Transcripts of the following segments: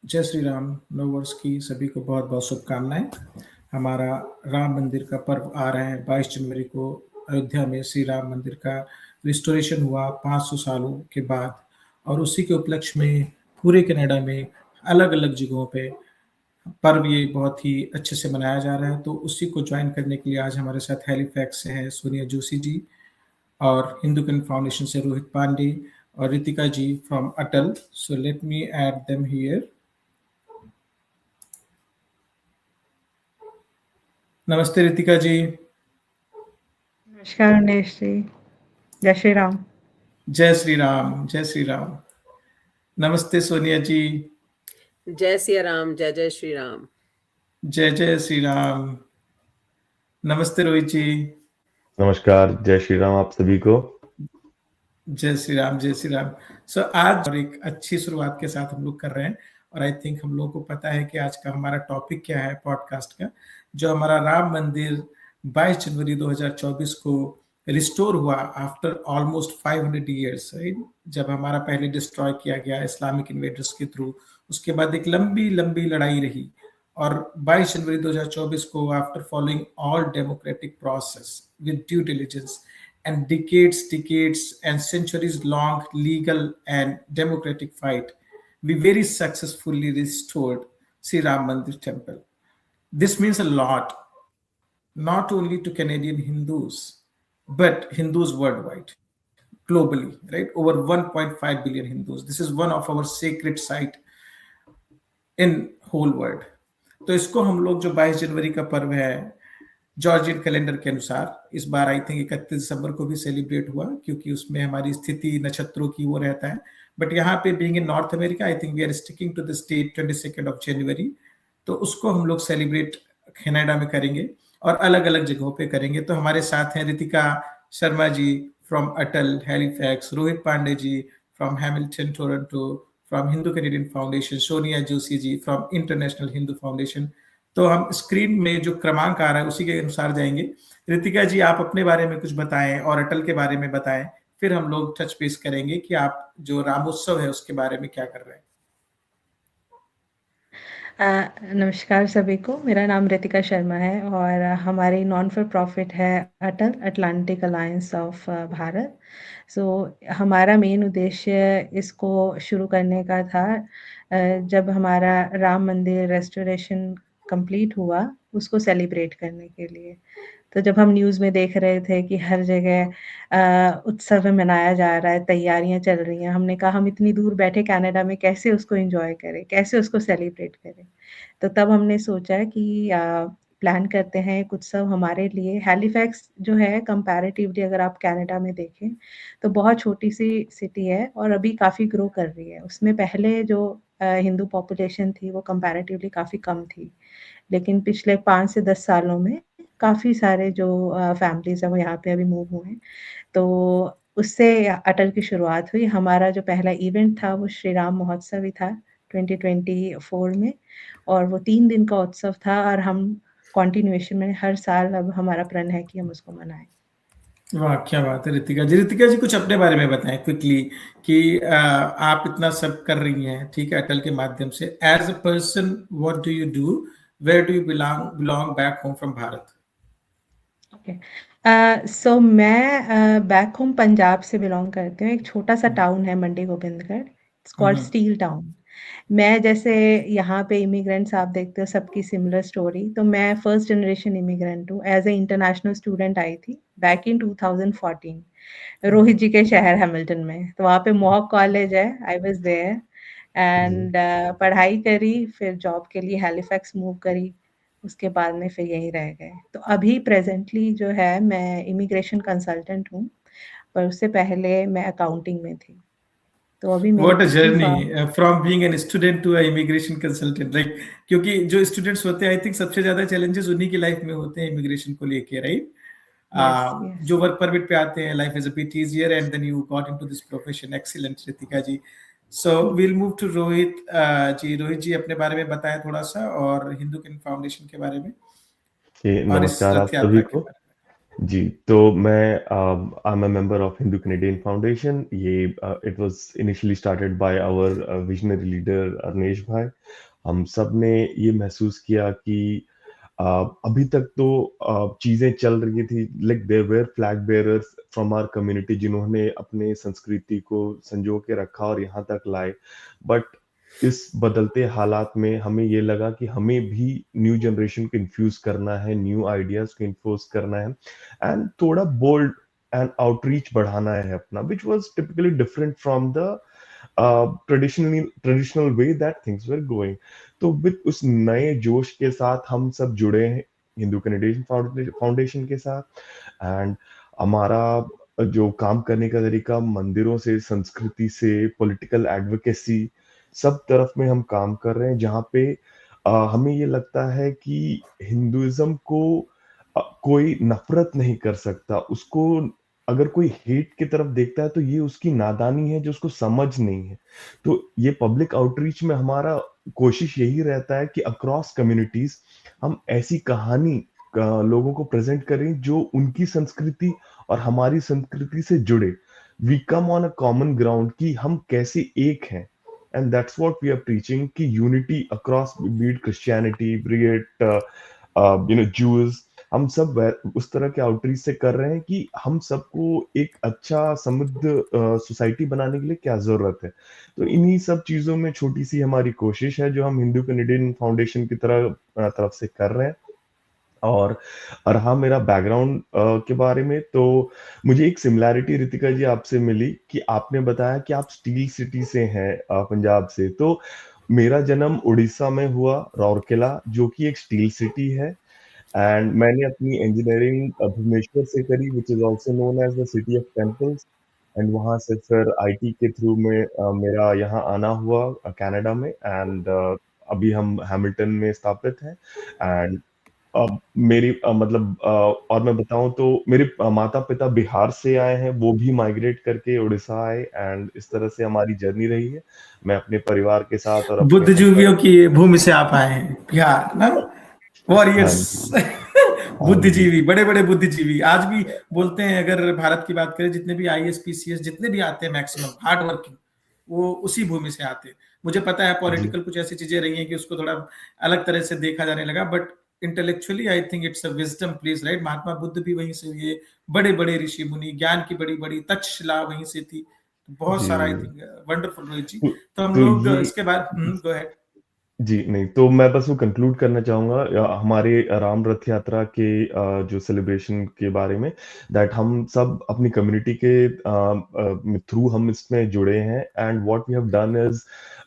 जय श्री राम। नववर्ष की सभी को बहुत बहुत शुभकामनाएं। हमारा राम मंदिर का पर्व आ रहा है 22 जनवरी को। अयोध्या में श्री राम मंदिर का रिस्टोरेशन हुआ 500 सालों के बाद, और उसी के उपलक्ष्य में पूरे कनाडा में अलग अलग जगहों पे पर्व ये बहुत ही अच्छे से मनाया जा रहा है। तो उसी को ज्वाइन करने के लिए आज हमारे साथ हैलिफैक्स से है सोनिया जोशी जी, और हिंदू कन फाउंडेशन से रोहित पांडे, और Ritika ji from Atal. So let me add them here. नमस्ते रितिका जी। नमस्कार गणेश जी। जय श्री राम। जय श्री राम, जय श्री राम। नमस्ते सोनिया जी। जय सिया राम, जय जय श्री राम। जय जय श्री राम। नमस्ते रोहित जी। नमस्कार, जय श्री राम आप सभी को। जय श्री राम, जय श्री राम। सो आज और एक अच्छी शुरुआत के साथ हम लोग कर रहे हैं, और आई थिंक हम लोगों को पता है कि आज का हमारा टॉपिक क्या है पॉडकास्ट का। जो हमारा राम मंदिर 22 जनवरी 2024 को रिस्टोर हुआ आफ्टर ऑलमोस्ट 500 ईयर्स, राइट। जब हमारा पहले डिस्ट्रॉय किया गया इस्लामिक इन्वेडर्स के थ्रू, उसके बाद एक लंबी लंबी लड़ाई रही, और 22 जनवरी 2024 को after following all democratic process with due diligence and decades and centuries long legal and democratic fight, we very successfully restored Sri Ram Mandir temple. This means a lot, not only to Canadian Hindus, but Hindus worldwide, globally, right? Over 1.5 billion Hindus. This is one of our sacred site in whole world. तो इसको हम लोग जो 22 जनवरी का पर्व है Georgian calendar के अनुसार, इस बार आई थिंक 31 दिसंबर को भी सेलिब्रेट हुआ, क्योंकि उसमें हमारी स्थिति नक्षत्रों की वो रहता है। बट यहाँ पे being in North America, I think we are sticking to the date 22 of January. तो उसको हम लोग सेलिब्रेट कनाडा में करेंगे और अलग अलग जगहों पे करेंगे। तो हमारे साथ हैं Ritika Sharma ji from Atal Halifax, Rohit Pandey ji from Hamilton Toronto from Hindu Canadian foundation, Sonia Joshi ji from international Hindu foundation. तो हम स्क्रीन में जो क्रमांक आ रहा है उसी के अनुसार जाएंगे। रितिका जी, आप अपने बारे में कुछ बताएं और अटल के बारे में बताएं, फिर हम लोग टच बेस करेंगे कि आप जो रामोत्सव है उसके बारे में क्या कर रहे हैं। नमस्कार सभी को। मेरा नाम रितिका शर्मा है और हमारी नॉन फॉर प्रॉफिट है अटल अटलांटिक अलायंस ऑफ भारत। सो हमारा मेन उद्देश्य इसको शुरू करने का था जब हमारा राम मंदिर रेस्टोरेशन कंप्लीट हुआ, उसको सेलिब्रेट करने के लिए। तो जब हम न्यूज़ में देख रहे थे कि हर जगह उत्सव मनाया जा रहा है, तैयारियां चल रही हैं, हमने कहा हम इतनी दूर बैठे कनाडा में कैसे उसको एंजॉय करें, कैसे उसको सेलिब्रेट करें। तो तब हमने सोचा कि प्लान करते हैं एक उत्सव हमारे लिए। हैलिफैक्स जो है कंपैरेटिवली अगर आप कनाडा में देखें तो बहुत छोटी सी सिटी है और अभी काफ़ी ग्रो कर रही है। उसमें पहले जो हिंदू पॉपुलेशन थी वो कंपैरेटिवली काफ़ी कम थी, लेकिन पिछले 5 से 10 सालों में काफ़ी सारे जो फैमिलीज़ हैं वो यहाँ पे अभी मूव हुए हैं। तो उससे अटल की शुरुआत हुई। हमारा जो पहला इवेंट था वो श्री राम महोत्सव ही था 2024 में, और वो 3 दिन का उत्सव था और हम कंटिन्यूएशन में हर साल अब हमारा प्रण है कि हम उसको मनाएं। वाह, क्या बात है रितिका जी। रितिका जी, कुछ अपने बारे में बताएं क्विकली कि आप इतना सब कर रही हैं, ठीक है, अटल के माध्यम से। As a person, what do you do, where do you belong back home from Bharat? So मैं बैक होम पंजाब से बिलोंग करती हूँ। एक छोटा सा टाउन है Mandi Gobindgarh, it's called steel town. मैं जैसे यहाँ पे इमिग्रेंट्स आप देखते हो सबकी सिमिलर स्टोरी, तो मैं फर्स्ट जनरेशन इमिग्रेंट हूँ। एज ए इंटरनेशनल स्टूडेंट आई थी बैक इन 2014 रोहित जी के शहर हैमिल्टन में। तो वहाँ पे मॉक कॉलेज है, आई वाज देयर एंड पढ़ाई करी, फिर जॉब के लिए हैलिफैक्स मूव करी, उसके बाद में फिर यहीं रह गए। तो अभी प्रेजेंटली जो है मैं इमिग्रेशन कंसल्टेंट हूँ, पर उससे पहले मैं अकाउंटिंग में थी। तो अभी मेरी What a खुद की journey from being an student to a immigration consultant, like, क्योंकि जो स्टूडेंट्स होते हैं आई थिंक सबसे ज्यादा चैलेंजेस उन्हीं की लाइफ में होते हैं इमिग्रेशन को लेके, राइट। yes. जो वर्क परमिट पे आते हैं, life is a bit easier and then you got into this profession. Excellent Ritika ji. So will move to Rohit ji. Rohit ji, अपने बारे में बताएं थोड़ा सा, और हिंदू किन फाउंडेशन के बारे में, जी, और इस नमस्कार रथ आप सभी यात्रा के को। बारे में। जी, तो मैं I am a member of Hindu Canadian foundation. ये it was initially started by our visionary leader Arnesh bhai. हम सब ने ये महसूस किया कि अभी तक तो चीजें चल रही थी, like there were flag bearers from our community जिन्होंने अपने संस्कृति को संजो के रखा और यहाँ तक लाए। बट इस बदलते हालात में हमें ये लगा कि हमें भी न्यू जनरेशन को इन्फ्यूज करना है, न्यू आइडियाज को इन्फ्यूज करना है एंड थोड़ा बोल्ड एंड आउटरीच बढ़ाना है अपना, which was typically different from the traditional way that things were going. तो विद उस नए जोश के साथ हम सब जुड़े हैं हिंदू कैनेडियन फाउंडेशन के साथ। एंड हमारा जो काम करने का तरीका मंदिरों से, संस्कृति से, पॉलिटिकल एडवोकेसी, सब तरफ में हम काम कर रहे हैं, जहाँ पे हमें ये लगता है कि हिंदुइज्म को कोई नफरत नहीं कर सकता। उसको अगर कोई हेट की तरफ देखता है तो ये उसकी नादानी है जो उसको समझ नहीं है। तो ये पब्लिक आउटरीच में हमारा कोशिश यही रहता है कि अक्रॉस कम्युनिटीज हम ऐसी कहानी लोगों को प्रेजेंट करें जो उनकी संस्कृति और हमारी संस्कृति से जुड़े। We come on a common ground कि हम कैसे एक हैं, and that's what we are preaching कि unity across, be it Christianity, be it Jews. हम सब उस तरह के आउटरीच से कर रहे हैं कि हम सबको एक अच्छा समृद्ध सोसाइटी बनाने के लिए क्या जरूरत है। तो इन्हीं सब चीजों में छोटी सी हमारी कोशिश है जो हम हिंदू कैनेडियन फाउंडेशन की तरफ से कर रहे हैं। और रहा मेरा बैकग्राउंड के बारे में, तो मुझे एक सिमिलैरिटी रितिका जी आपसे मिली कि आपने बताया कि आप स्टील सिटी से हैं, पंजाब से। तो मेरा जन्म उड़ीसा में हुआ, राउरकेला, जो कि एक स्टील सिटी है। एंड मैंने अपनी इंजीनियरिंग भुवनेश्वर से करी, which is also known as the city of temples. And वहां से फिर आईटी के थ्रू में मेरा यहाँ आना हुआ कनाडा में। एंड अभी हम हैमिल्टन में स्थापित हैं। एंड मेरी मतलब और मैं बताऊं तो मेरे माता पिता बिहार से आए हैं, वो भी माइग्रेट करके उड़ीसा आए। एंड इस तरह से हमारी जर्नी रही है। मैं अपने परिवार के साथ और अपने हमसफर। बुद्धिजीवियों की भूमि से आप आए हैं, बिहार ना, हाँ वॉरियर्स। जी। हाँ जी। बुद्धिजीवी, बड़े बड़े बुद्धिजीवी आज भी बोलते हैं। अगर भारत की बात करें, जितने भी आईएएस पीसीएस जितने भी आते हैं, मैक्सिमम हार्ड वर्किंग, वो उसी भूमि से आते हैं। मुझे पता है जी। पॉलिटिकल कुछ ऐसी चीजें रही हैं कि उसको थोड़ा अलग तरह से देखा जाने लगा, but intellectually I think it's a wisdom place, right. Mahatma Buddha भी वहीं से हुए, बड़े बड़े ऋषि मुनि, ज्ञान की बड़ी बड़ी तक्षशिला वहीं से थी। तो बहुत सारा आई जी। थिंक वंडरफुल रोहित जी। तो, तो हम तो लोग ये इसके बाद गो अहेड। जी नहीं, तो मैं बस वो कंक्लूड करना चाहूंगा हमारे राम रथ यात्रा के जो सेलिब्रेशन के बारे में, दैट हम सब अपनी कम्युनिटी के थ्रू हम इसमें जुड़े हैं। And what we have done is,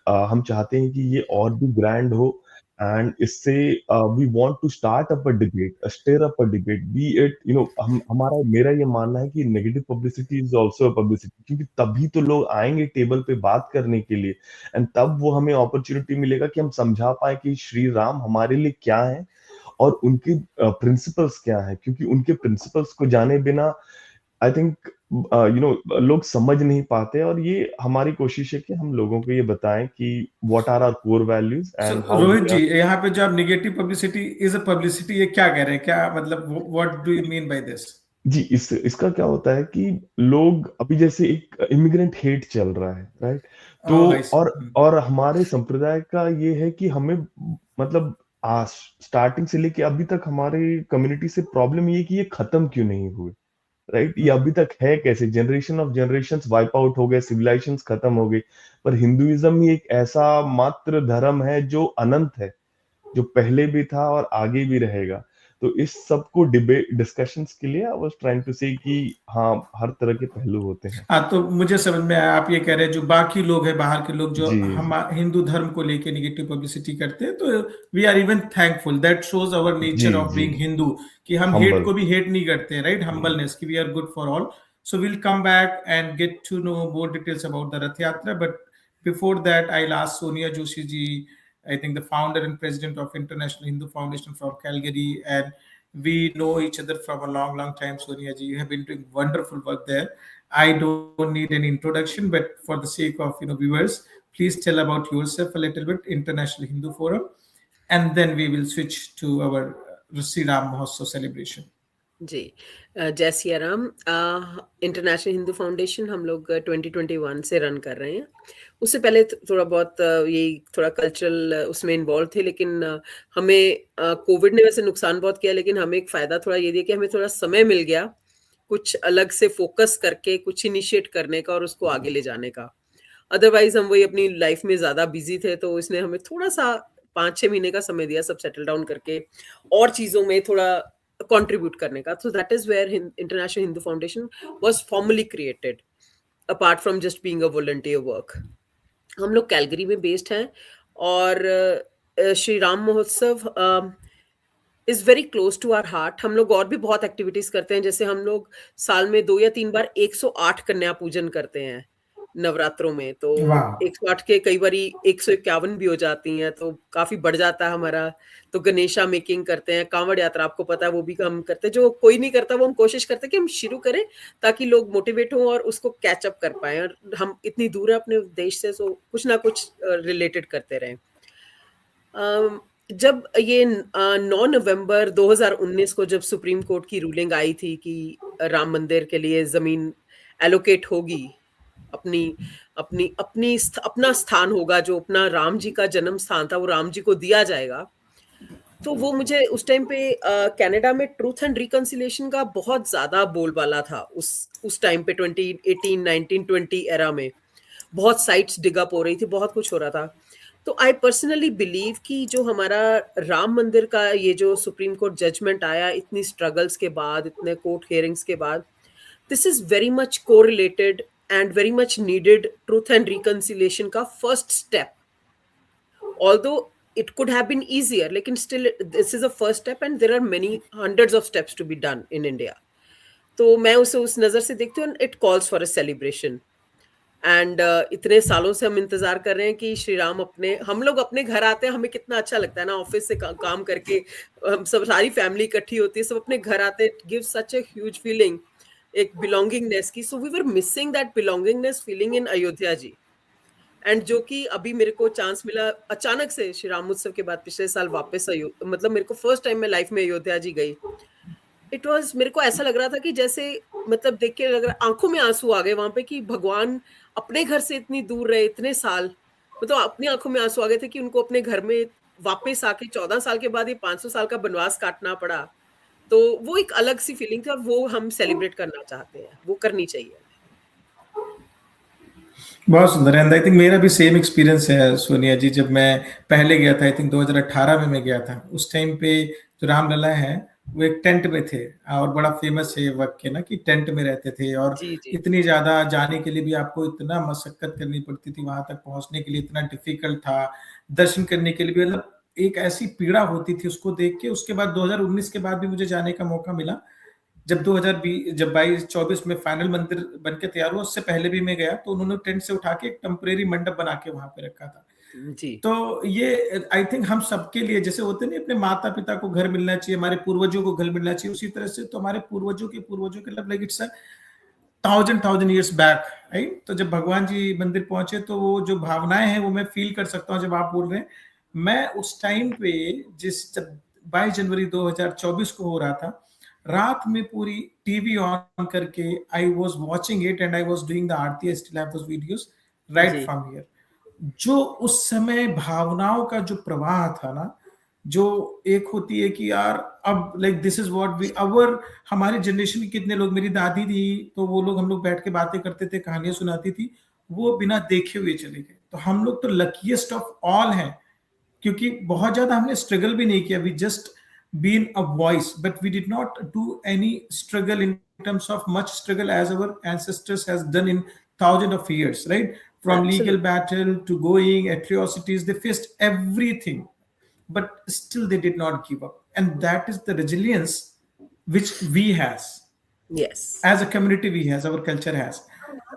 हम चाहते हैं कि ये और भी ग्रैंड हो। एंड इससे we want to start up a debate, stir up a debate, be it हम हमारा मेरा ये मानना है कि negative publicity is also a publicity, क्योंकि तभी तो लोग आएंगे टेबल पे बात करने के लिए। एंड तब वो हमें अपॉर्चुनिटी मिलेगा कि हम समझा पाए कि श्री राम हमारे लिए क्या है और उनके प्रिंसिपल्स क्या है, क्योंकि उनके प्रिंसिपल्स को जाने बिना आई थिंक लोग समझ नहीं पाते। और ये हमारी कोशिश है कि हम लोगों को ये बताएं कि what are our core values so and how Rohit we ji, are. यहाँ पे जो आप negative publicity is a publicity, ये क्या कह रहे हैं, क्या मतलब, what do you mean by this? जी, इसका क्या होता है कि लोग अभी जैसे एक इमिग्रेंट हेट चल रहा है, राइट। तो ओह आई सी। और हमारे संप्रदाय का ये है कि हमें मतलब स्टार्टिंग से लेके अभी तक हमारे कम्युनिटी से प्रॉब्लम ये है कि ये खत्म क्यों नहीं हुए, राइट। ये अभी तक है कैसे, generation of generations wipe out हो गए, सिविलाइजेशंस खत्म हो गई। पर हिंदुइज्म ही एक ऐसा मात्र धर्म है जो अनंत है, जो पहले भी था और आगे भी रहेगा। तो इस सब को डिबेट डिस्कशंस के लिए आई वाज ट्राइंग टू से कि हाँ, हर तरह के पहलू होते हैं। हाँ, तो मुझे समझ में आया। आप ये कह रहे हैं जो बाकी लोग हैं, बाहर के लोग जो जी। हम हिंदू धर्म को लेके निगेटिव पब्लिसिटी करते हैं, तो we are even thankful, that shows our जी। नेचर ऑफ जी। बीइंग हिंदू, कि हम हेट हम्बल। को भी हेट नहीं करते हैं, राइट। जी। हम्बलनेस की, we are good for all. So will come back and get to know more details about the Rath Yatra, but before that I last Sonia Joshi ji, I think the founder and president of International Hindu Foundation from Calgary, and we know each other from a long, long time. Sonia ji, you have been doing wonderful work there. I don't need an introduction, but for the sake of viewers, please tell about yourself a little bit. International Hindu Forum, and then we will switch to our Sri Ram Mahotsav celebration. जी। जय Siya Ram. International Hindu foundation हम लोग 2021 से run कर रहे हैं। उससे पहले थोड़ा बहुत ये थोड़ा कल्चरल उसमें इन्वॉल्व थे, लेकिन हमें कोविड ने वैसे नुकसान बहुत किया, लेकिन हमें एक फ़ायदा थोड़ा ये दिया कि हमें थोड़ा समय मिल गया, कुछ अलग से फ़ोकस करके कुछ इनिशिएट करने का और उसको आगे ले जाने का। अदरवाइज़ हम वही अपनी लाइफ़ में ज़्यादा बिज़ी थे, तो इसने हमें थोड़ा-सा 5-6 महीने का समय दिया सब सेटल डाउन करके और चीज़ों में थोड़ा कंट्रीब्यूट करने का। So that is where International Hindu Foundation was formally created, apart from just being a volunteer work. हम लोग कैलगरी में बेस्ड हैं और Shri Ram Mahotsav is very close to our heart. हम लोग और भी बहुत एक्टिविटीज़ करते हैं, जैसे हम लोग साल में 2 या 3 बार 108 कन्या पूजन करते हैं नवरात्रों में। तो वाह 108 के कई बारी 151 भी हो जाती हैं, तो काफ़ी बढ़ जाता है हमारा। तो गणेशा मेकिंग करते हैं, कांवड़ यात्रा आपको पता है वो भी हम करते हैं। जो कोई नहीं करता वो हम कोशिश करते हैं कि हम शुरू करें, ताकि लोग मोटिवेट हों और उसको कैच अप कर पाएँ, और हम इतनी दूर है अपने देश से, सो कुछ ना कुछ रिलेटेड करते रहें। जब ये 9 नवंबर 2019 को जब सुप्रीम कोर्ट की रूलिंग आई थी कि राम मंदिर के लिए ज़मीन एलोकेट होगी, अपनी अपनी अपनी स्त अपना स्थान होगा, जो अपना राम जी का जन्म स्थान था, वो राम जी को दिया जाएगा। तो वो मुझे उस टाइम पे कनाडा में ट्रुथ एंड रिकंसिलिएशन का बहुत ज़्यादा बोलबाला था उस टाइम पे 2018, 19, 20 एरा में। बहुत साइट्स डिग अप हो रही थी, बहुत कुछ हो रहा था। तो आई पर्सनली बिलीव कि जो हमारा राम मंदिर का ये जो सुप्रीम कोर्ट जजमेंट आया इतनी स्ट्रगल्स के बाद, इतने कोर्ट हियरिंग्स के बाद, this is very much correlated and very much needed truth and reconciliation का first step. Although it could have been easier, लेकिन still this is a first step and there are many hundreds of steps to be done in India. तो मैं उसे उस नज़र से देखती हूँ, it calls for a celebration. And इतने सालों से हम इंतजार कर रहे हैं कि श्री राम हम लोग अपने घर आते हैं, हमें कितना अच्छा लगता है ना, ऑफिस से काम करके हम सब सारी फैमिली इकट्ठी होती है, सब अपने घर आते हैं, give such a huge feeling, एक बिलोंगिंगनेस की। So we were missing that belongingness feeling in Ayodhya ji. And जो कि अभी मेरे को चांस मिला अचानक से श्री राम उत्सव के बाद पिछले साल वापस मतलब मेरे को फर्स्ट टाइम मैं लाइफ में अयोध्या जी गई। इट वाज, मेरे को ऐसा लग रहा था कि जैसे, मतलब देख के लग रहा, आंखों में आंसू आ गए वहां पे, कि भगवान अपने घर से इतनी दूर रहे इतने साल, मतलब अपनी आंखों में आंसू आ गए थे कि उनको अपने घर में वापस आके 14 साल के बाद ये 500 साल का बनवास काटना पड़ा। तो वो एक अलग सी फीलिंग थी और वो हम सेलिब्रेट करना चाहते हैं, वो करनी चाहिए। बहुत सुंदर है। आई थिंक मेरा भी सेम एक्सपीरियंस है सोनिया जी। जब मैं पहले गया था, आई थिंक 2018 में मैं गया था, उस टाइम पे जो रामलला है वो एक टेंट में थे, और बड़ा फेमस है वक्त के ना कि टेंट में रहते थे, और जी जी इतनी ज्यादा जाने के लिए भी आपको इतना मशक्कत करनी पड़ती थी, वहां तक पहुंचने के लिए इतना डिफिकल्ट था, दर्शन करने के लिए भी मतलब एक ऐसी पीड़ा होती थी उसको देख के। उसके बाद 2019 के बाद भी मुझे जाने का मौका मिला, जब 2020 जब 22-24 में फाइनल मंदिर बन के तैयार हुआ, उससे पहले भी मैं गया, तो उन्होंने टेंट से उठा के एक टेम्परेरी मंडप बना के वहां पे रखा था। जी तो ये आई थिंक हम सबके लिए, जैसे होते नहीं अपने माता पिता को घर मिलना चाहिए, हमारे पूर्वजों को घर मिलना चाहिए, उसी तरह से तो हमारे पूर्वजों के like it's a thousand years back, right. तो जब भगवान जी मंदिर पहुंचे, तो वो जो भावनाएं हैं वो मैं फील कर सकता हूँ जब आप बोल रहे हैं। मैं उस टाइम पे जब 22 जनवरी 2024 को हो रहा था, रात में पूरी टीवी ऑन करके I was watching it and I was doing the aarti. I still have those videos right ji from here. जो उस समय भावनाओं का जो प्रवाह था ना, जो एक होती है कि यार अब like this is what we our, हमारी जनरेशन के कितने लोग, मेरी दादी थी तो वो लोग, हम लोग बैठ के बातें करते थे, कहानियां सुनाती थी, वो बिना देखे हुए चले गए। तो हम लोग तो लकीएस्ट ऑफ ऑल हैं, क्योंकि बहुत ज्यादा हमने स्ट्रगल भी नहीं किया। We just been a voice, but we did not do any struggle in terms of much struggle as our ancestors has done in thousand of years, right? From legal absolutely battle to going atrocities, they faced everything, but still they did not give up. And that is the resilience which we has yes as a community, we has, our culture has.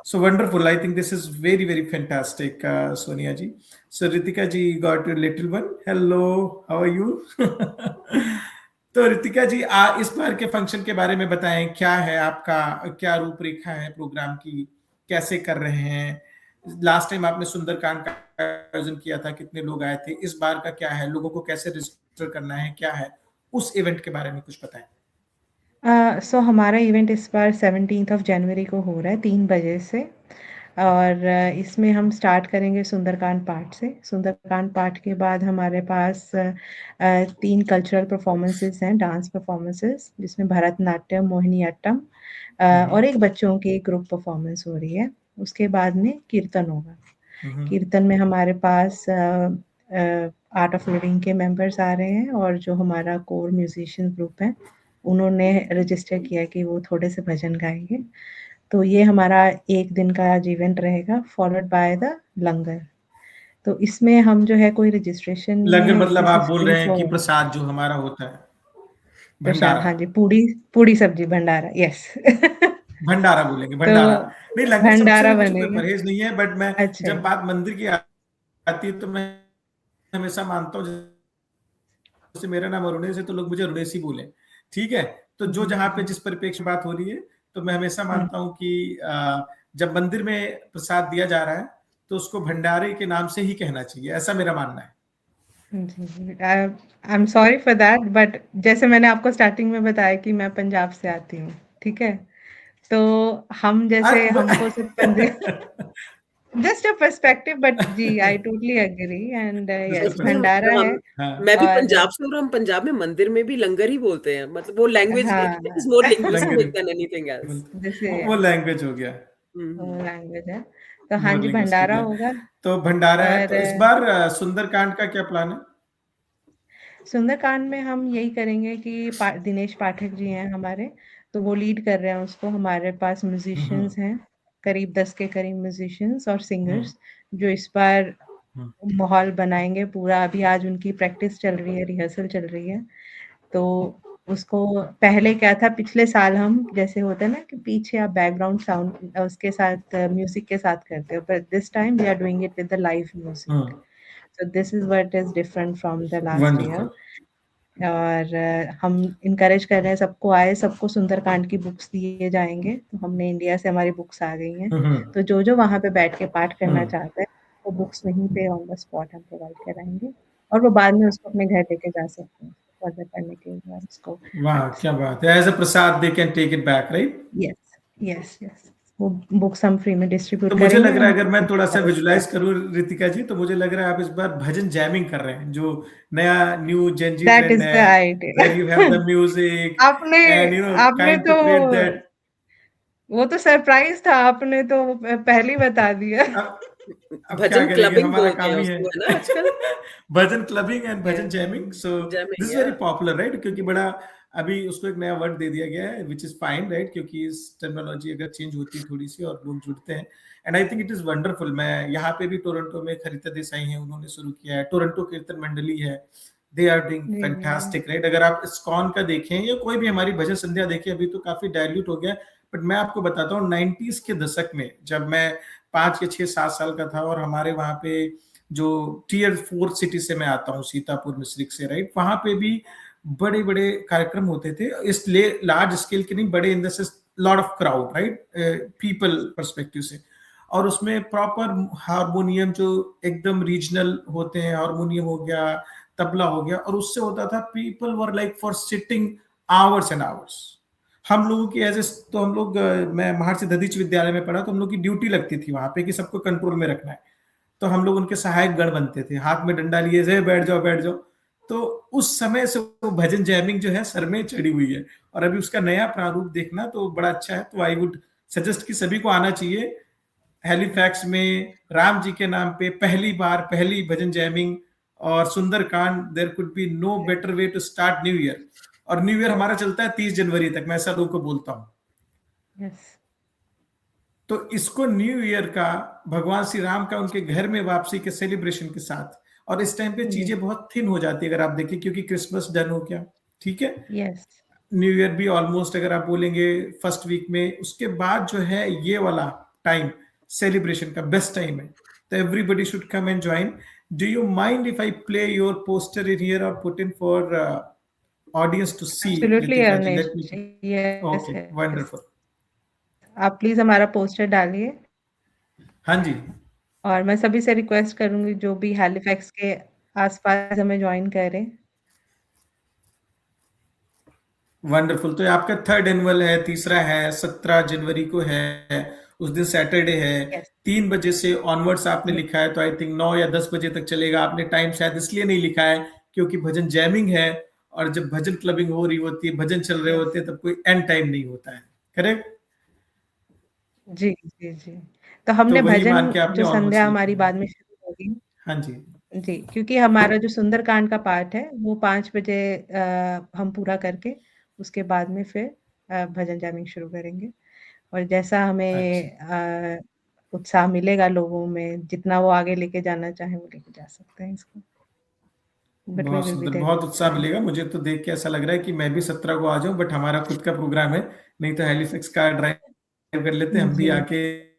So wonderful. I think this is very, very fantastic, Sonia ji. So Ritika ji got a little one. Hello, how are you? तो रितिका जी, इस बार के function के बारे में बताएं, क्या है आपका, क्या रूपरेखा है प्रोग्राम की, कैसे कर रहे हैं? लास्ट टाइम आपने सुंदरकांड का आयोजन किया था, कितने लोग आए थे? इस बार का क्या है, लोगों को कैसे रजिस्टर करना है, क्या है उस इवेंट के बारे में कुछ बताएं। सो हमारा इवेंट इस बार 17th ऑफ जनवरी को हो रहा है 3 बजे से और इसमें हम स्टार्ट करेंगे सुंदरकांड पाठ से। सुंदरकांड पाठ के बाद हमारे पास 3 कल्चरल परफॉर्मेंसेस हैं, डांस परफॉर्मेंसेस जिसमें भरतनाट्यम, मोहिनीअट्टम और एक बच्चों की ग्रुप परफॉर्मेंस हो रही है। उसके बाद में कीर्तन होगा। कीर्तन में हमारे पास आर्ट ऑफ लिविंग के मेंबर्स आ रहे हैं और जो हमारा कोर म्यूजिशियन ग्रुप है उन्होंने रजिस्टर किया कि वो थोड़े से भजन गाएंगे। तो ये हमारा 1 दिन का आज इवेंट रहेगा फॉलोड बाय द लंगर। तो इसमें हम जो है कोई रजिस्ट्रेशन नहीं लंगर है, मतलब दिस आप इज बोल फ्री रहे हैं कि फॉर प्रसाद जो हमारा होता है, प्रसाद। भंडारा। हाँ जी, पूड़ी पूड़ी सब्जी भंडारा, यस। भंडारा बोलेंगे, तो भंडारा। नहीं, लंगर शब्द से भंडारा मुझे कोई बनेगा। परहेज नहीं है, बट मैं अच्छा, जब बात मंदिर की आती है तो मैं हमेशा मानता हूँ, जैसे मेरा नाम अरुणेश है तो लोग मुझे अरुणेश ही बोले, ठीक है। तो जो जहाँ पे जिस परिप्रेक्ष्य बात हो रही है, तो मैं हमेशा मानता हूँ कि जब मंदिर में प्रसाद दिया जा रहा है तो उसको भंडारे के नाम से ही कहना चाहिए, ऐसा मेरा मानना है। I am sorry for that, but जैसे मैंने आपको स्टार्टिंग में बताया कि मैं पंजाब से आती हूँ, ठीक है। तो हम जैसे हमको सिर्फ जस्ट अ पर्सपेक्टिव, बट जी I totally agree and yes भंडारा है। हाँ, मैं भी और पंजाब से हूँ और हम पंजाब में मंदिर में भी लंगर ही बोलते हैं। मतलब वो लैंग्वेज हाँ it is more langar linguistic than anything else. जैसे वो लैंग्वेज हो गया, लैंग्वेज है। तो हाँ मोर जी, लिंग्विस्टिक भंडारा है। होगा। तो भंडारा है, और तो इस बार सुंदरकांड का क्या प्लान है? सुंदरकांड में हम यही करेंगे कि दिनेश पाठक जी हैं हमारे, तो वो लीड कर रहे हैं उसको। हमारे पास म्यूजिशियंस हैं, करीब 10 के करीब म्यूजिशियंस और सिंगर्स जो इस बार माहौल बनाएंगे पूरा। अभी आज उनकी प्रैक्टिस चल रही है, रिहर्सल चल रही है। तो उसको पहले क्या था, पिछले साल हम जैसे होता है ना कि पीछे आप बैकग्राउंड साउंड उसके साथ म्यूजिक के साथ करते हो, but this time we are doing it with the live music. So this is what is different from the last year. Wonderful. और हम इनकरेज कर रहे हैं सबको आए, सबको सुंदरकांड की बुक्स दिए जाएंगे। तो हमने इंडिया से हमारी बुक्स आ गई हैं, तो जो जो वहाँ पे बैठ के पाठ करना चाहता है वो बुक्स वहीं पे ऑन द स्पॉट हम प्रोवाइड कराएंगे और वो बाद में उसको अपने घर लेके जा सकते हैं फर्दर करने के बाद उसको वाह, क्या बात है। As a prasad they can take it back, right? Yes yes yes. वो बुक्स हम फ्री में तो डिस्ट्रीब्यूट मुझे करेंगे लग रहा है, एंड अगर मैं थोड़ा सा विजुलाइज करूं रितिका जी, तो मुझे लग रहा है आप इस बार भजन जैमिंग कर रहे हैं, जो नया new gen z that trend is the है, where you have idea. The music आपने एंड आपने काइंड टू तो क्रिएट दैट। वो तो सरप्राइज था, आपने तो पहले ही बता दिया। अब क्या भजन करेंगे, क्लबिंग हमारा बोलते हैं काम ही है। उसको, है ना आजकल? Bhajan clubbing and bhajan Yes, jamming, so this jamming is yeah very popular, right? क्योंकि बड़ा अभी उसको एक नया वर्ड दे दिया गया है, विच इज फाइन, राइट? क्योंकि इस टर्मिनोलॉजी अगर चेंज होती है थोड़ी सी और लोग जुड़ते हैं, and I think it is wonderful. मैं यहाँ पे भी टोरंटो में खरीदा देसाई हैं, उन्होंने शुरू किया है, टोरंटो कीर्तन मंडली है, दे आर डूइंग जी, जी। Fantastic, right? अगर आप इस्कॉन का देखें या कोई भी हमारी भजन संध्या देखें, अभी तो काफी डायल्यूट हो गया, बट मैं आपको बताता हूँ 90s के दशक में जब मैं 5 या 6 7 साल का था, और हमारे वहाँ पे जो टीयर 4 सिटी से मैं आता हूँ, सीतापुर मिश्रिक से, राइट? वहाँ पे भी बड़े बड़े कार्यक्रम होते थे, इसलिए लार्ज स्केल के नहीं, बड़े in the sense lot of crowd, right? People perspective से। और उसमें प्रॉपर हारमोनियम जो एकदम रीजनल होते हैं, हारमोनियम हो गया, तबला हो गया, और उससे होता था people were like for sitting hours and hours. हम लोगों की एज ए, तो हम लोग मैं महर्षि दधीच विद्यालय में पढ़ा, तो हम लोग की ड्यूटी लगती थी वहां पे कि सबको कंट्रोल में रखना है। तो हम लोग उनके सहायक गण बनते थे, हाथ में डंडा लिए से बैठ जाओ बैठ जाओ। तो उस समय से वो भजन जैमिंग जो है सर में चढ़ी हुई है, और अभी उसका नया प्रारूप देखना तो बड़ा अच्छा है। तो आई वुड सजेस्ट कि सभी को आना चाहिए। हैलिफैक्स में राम जी के नाम पे पहली बार पहली भजन जैमिंग और Sundarkand, there could be no better way to start new year. और न्यू ईयर हमारा चलता है 30 जनवरी तक, मैं ऐसा लोगों को बोलता हूँ। यस। तो इसको न्यू ईयर का, भगवान श्री राम का उनके घर में वापसी के सेलिब्रेशन के साथ, और इस टाइम पे चीजें बहुत थिन हो जाती है अगर आप देखें, क्योंकि क्रिसमस डन हो गया, ठीक है। यस। न्यू ईयर भी ऑलमोस्ट अगर आप बोलेंगे फर्स्ट वीक में, उसके बाद जो है ये वाला टाइम सेलिब्रेशन का बेस्ट टाइम है। तो everybody should come and join. Do you mind if I play your poster in here और put in for audience to see? Absolutely Ritika ji, Avnish, let me. Yes okay, yes. Wonderful. आप please हमारा poster डालिए। हाँ जी। और मैं सभी से रिक्वेस्ट करूंगी जो भी हैलिफैक्स के आसपास हमें ज्वाइन करें। वंडरफुल। तो ये आपका थर्ड एनुअल है, तीसरा है, 17 जनवरी को है, उस दिन सैटरडे है, यस 3 बजे से ऑनवर्ड्स आपने यस लिखा है, तो आई थिंक 9 या 10 बजे तक चलेगा। आपने टाइम शायद इसलिए नहीं लिखा है क्योंकि भजन जैमिंग है, और जब भजन क्लबिंग हो रही होती है, भजन चल रहे होते हैं, तब कोई एंड टाइम नहीं होता है, करेक्ट? जी जी जी। तो तो हमने वही भजन मान के आपने जो ऑनवर्ड्स संध्या लिखा हमारी है। बाद में शुरू होगी। हाँ जी। जी, क्योंकि हमारा जो सुंदरकांड का पाठ है वो 5 बजे हम पूरा करके उसके बाद में फिर भजन जैमिंग शुरू करेंगे। और जैसा अच्छा, हमें उत्साह मिलेगा लोगों में, जितना वो आगे लेके जाना चाहें वो लेके जा सकते हैं इसको। बट वी बहुत विल बी सुंदर, देयर बहुत टू उत्साह सपोर्ट। मिलेगा मुझे तो देख के। ऐसा लग रहा है कि मैं भी 17 को आ जाऊं, बट हमारा खुद का प्रोग्राम है, नहीं तो हेलिफिक्स का ड्राइव कर लेते हम भी जी, आके,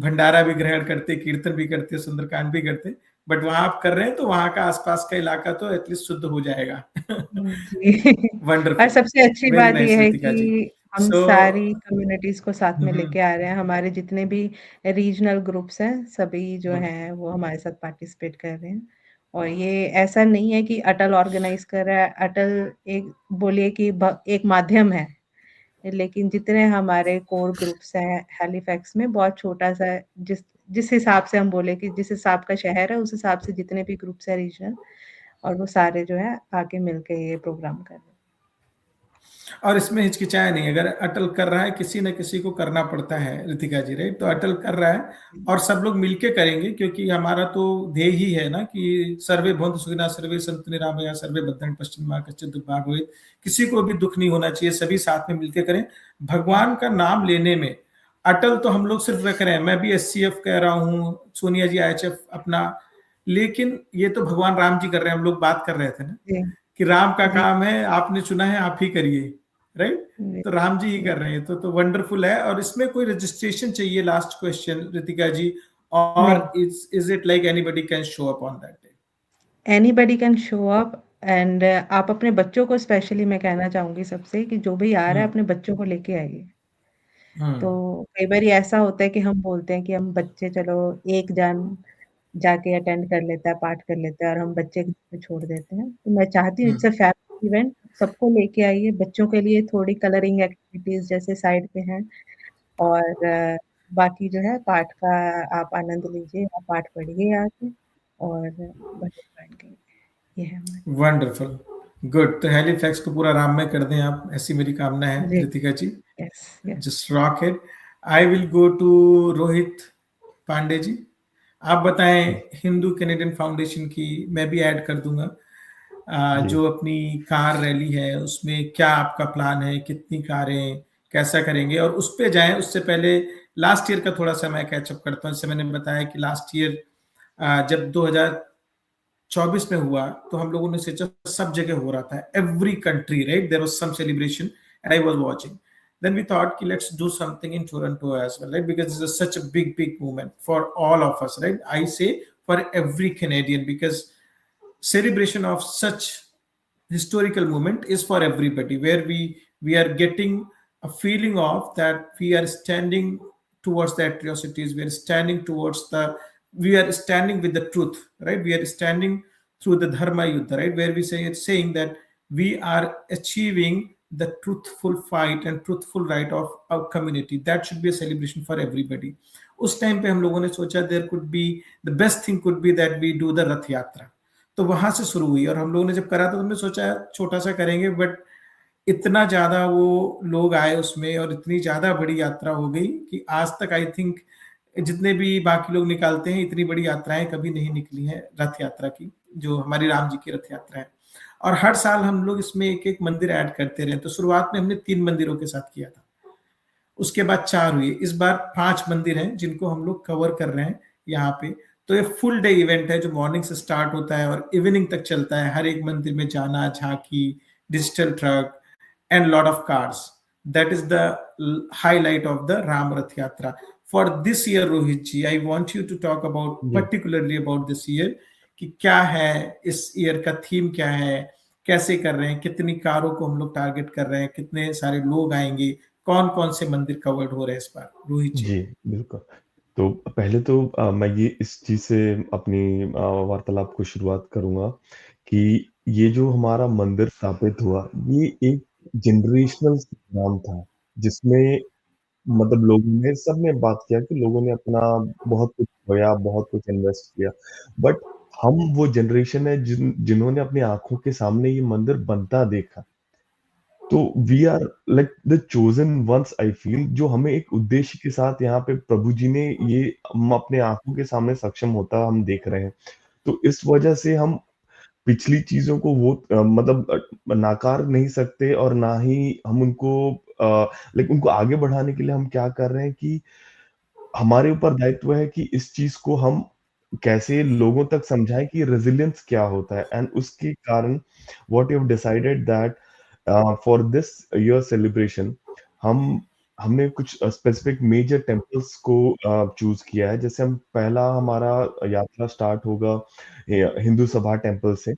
भंडारा भी ग्रहण करते, कीर्तन भी करते, सुंदरकांड भी करते। बट वहां आप कर रहे हैं तो वहां का आसपास का इलाका तो एटलीस्ट शुद्ध हो जाएगा। जी। और वंडरफुल, सबसे अच्छी वेरी बात ये नाइस है रितिका जी। कि हम सो सारी कम्युनिटीज़ को साथ में हम्म, लेके आ रहे हैं। हमारे जितने भी रीजनल ग्रुप्स हैं, सभी जो गुड। हैं वो हमारे साथ पार्टिसिपेट कर रहे हैं। और ये ऐसा नहीं है कि अटल ऑर्गेनाइज़ कर रहा है, अटल एक बोलिए कि ब एक माध्यम है। लेकिन जितने हमारे कोर ग्रुप्स हैं हैलिफैक्स में, बहुत छोटा-सा है, जिस जिस हिसाब से हम बोले कि जिस हिसाब का शहर है, उस हिसाब से जितने भी ग्रुप्स हैं रीजनल, और वो सारे जो है आके मिलके ये प्रोग्राम कर रहे हैं। और इसमें हिचकिचाया नहीं, अगर अटल कर रहा है, किसी न किसी को करना पड़ता है रितिका जी, राइट? तो अटल कर रहा है और सब लोग मिलके करेंगे, क्योंकि हमारा तो ध्येय ही है ना कि सर्वे भवन्तु सुखिनः, सर्वे सन्तु निरामया, सर्वे भद्राणि पश्यन्तु कश्चित् दुःख भाग् भवेत्। किसी को भी दुख नहीं होना चाहिए, सभी साथ में मिलके करें। भगवान का नाम लेने में अटल तो हम लोग सिर्फ रख रहे हैं, मैं भी एससीएफ कह रहा हूँ, सोनिया जी आईएचएफ अपना, लेकिन ये तो भगवान राम जी कर रहे हैं। हम लोग बात कर रहे थे ना जी, कि राम का जी, काम है, आपने चुना है, आप ही करिए, राइट? जी, तो राम जी ही जी, कर रहे हैं, तो वंडरफुल है। और इसमें कोई रजिस्ट्रेशन चाहिए? लास्ट क्वेश्चन रितिका जी। नहीं, और is it like anybody can show up on that day? Anybody can show up. And आप अपने बच्चों को स्पेशली मैं कहना चाहूँगी सबसे कि जो भी आ रहा है हम्म अपने बच्चों को लेके आइए। तो हम्म कई बारी ऐसा होता है कि हम बोलते हैं कि हम बच्चे चलो एक जन जाके अटेंड कर लेता है, पाठ कर लेता है और हम बच्चे घर पे छोड़ देते हैं। तो मैं चाहती हूँ it's hmm a family event, सबको लेके आइए, बच्चों के लिए थोड़ी कलरिंग एक्टिविटीज़ जैसे साइड पे हैं, और बाकी जो है पाठ का आप आनंद लीजिए, आप पाठ पढ़िए आके और भजन गान कीजिए। ये है हमारी। Wonderful, good. तो हेलीफैक्स को पूरा राम में कर दें आप, ऐसी मेरी कामना है जी, Ritika ji. Yes, yes. Just rock it. I will go to Rohit Pandey ji. आप बताएं, हिंदू कैनेडियन फाउंडेशन की मैं भी ऐड कर दूंगा, जी जो अपनी कार रैली है उसमें क्या आपका प्लान है, कितनी कारें, कैसा करेंगे, और उस पे जाएं उससे पहले लास्ट ईयर का थोड़ा सा मैं कैचअप करता हूं। जैसे मैंने बताया कि लास्ट ईयर जब 2024 में हुआ, तो हम लोगों ने सोचा सब जगह हो रहा था, every country, right, there was some celebration and I was watching. Then we thought कि let's do something in Toronto as well, right? Because this is such a big movement for all of us, right? I say for every Canadian, because celebration of such historical moment is for everybody, where we are getting a feeling of that we are standing towards the atrocities, we are standing towards the, we are standing with the truth, right? We are standing through the dharma yuddha, right, where we say it's saying that we are achieving the truthful fight and truthful right of our community. That should be a celebration for everybody. उस time पे हम लोगों ने सोचा there could be, the best thing could be that we do the Rath Yatra. तो वहां से शुरू हुई, और हम लोगों ने जब करा तो हमने सोचा छोटा सा करेंगे, बट इतना ज्यादा वो लोग आए उसमें, और इतनी ज्यादा बड़ी यात्रा हो गई कि आज तक आई थिंक जितने भी बाकी लोग निकालते हैं, इतनी बड़ी यात्राएं कभी नहीं निकली हैं रथ यात्रा की, जो हमारी राम जी की रथ यात्रा है। और हर साल हम लोग इसमें एक एक मंदिर ऐड करते रहे। तो शुरुआत में हमने 3 मंदिरों के साथ किया था, उसके बाद 4 हुए, इस बार 5 मंदिर हैं जिनको हम लोग कवर कर रहे हैं यहाँ पे। तो ये फुल डे इवेंट है जो मॉर्निंग से स्टार्ट होता है और इवनिंग तक चलता है। हर एक मंदिर में जाना, झांकी, digital truck and lot of cars. That is the highlight of the Ram Rath Yatra for this year. Rohit ji, I want you to talk about जी पर्टिकुलरली अबाउट दिस ईयर, कि क्या है इस ईयर का थीम, क्या है, कैसे कर रहे हैं, कितनी कारों को हम लोग टारगेट कर रहे हैं, कितने सारे लोग आएंगे, कौन कौन से मंदिर कवर्ड हो रहे हैं इस बार, रोहित जी? जी बिल्कुल। तो पहले तो मैं ये इस चीज़ से अपनी वार्तालाप को शुरुआत करूँगा कि ये जो हमारा मंदिर स्थापित हुआ, ये एक जनरेशनल काम था, जिसमें मतलब लोगों ने सबने बात किया कि लोगों ने अपना बहुत कुछ खोया, बहुत कुछ इन्वेस्ट किया। बट हम वो जनरेशन है जिन्होंने अपनी आँखों के सामने ये मंदिर बनता देखा। तो we are like the chosen ones I feel, जो हमें एक उद्देश्य के साथ यहाँ पे प्रभु जी ने ये हम अपने आँखों के सामने सक्षम होता हम देख रहे हैं। तो इस वजह से हम पिछली चीज़ों को वो मतलब नाकार नहीं सकते और ना ही हम उनको लाइक उनको आगे बढ़ाने के लिए हम क्या कर रहे हैं कि हमारे ऊपर दायित्व है कि इस चीज़ को हम कैसे लोगों तक समझाएँ कि रेज़िलियंस क्या होता है, एंड उसके कारण what you have decided that for this year celebration हम हमने कुछ स्पेसिफिक मेजर टेम्पल्स को चूज़ किया है। जैसे हम पहला हमारा यात्रा स्टार्ट होगा हिंदू सभा टेम्पल से।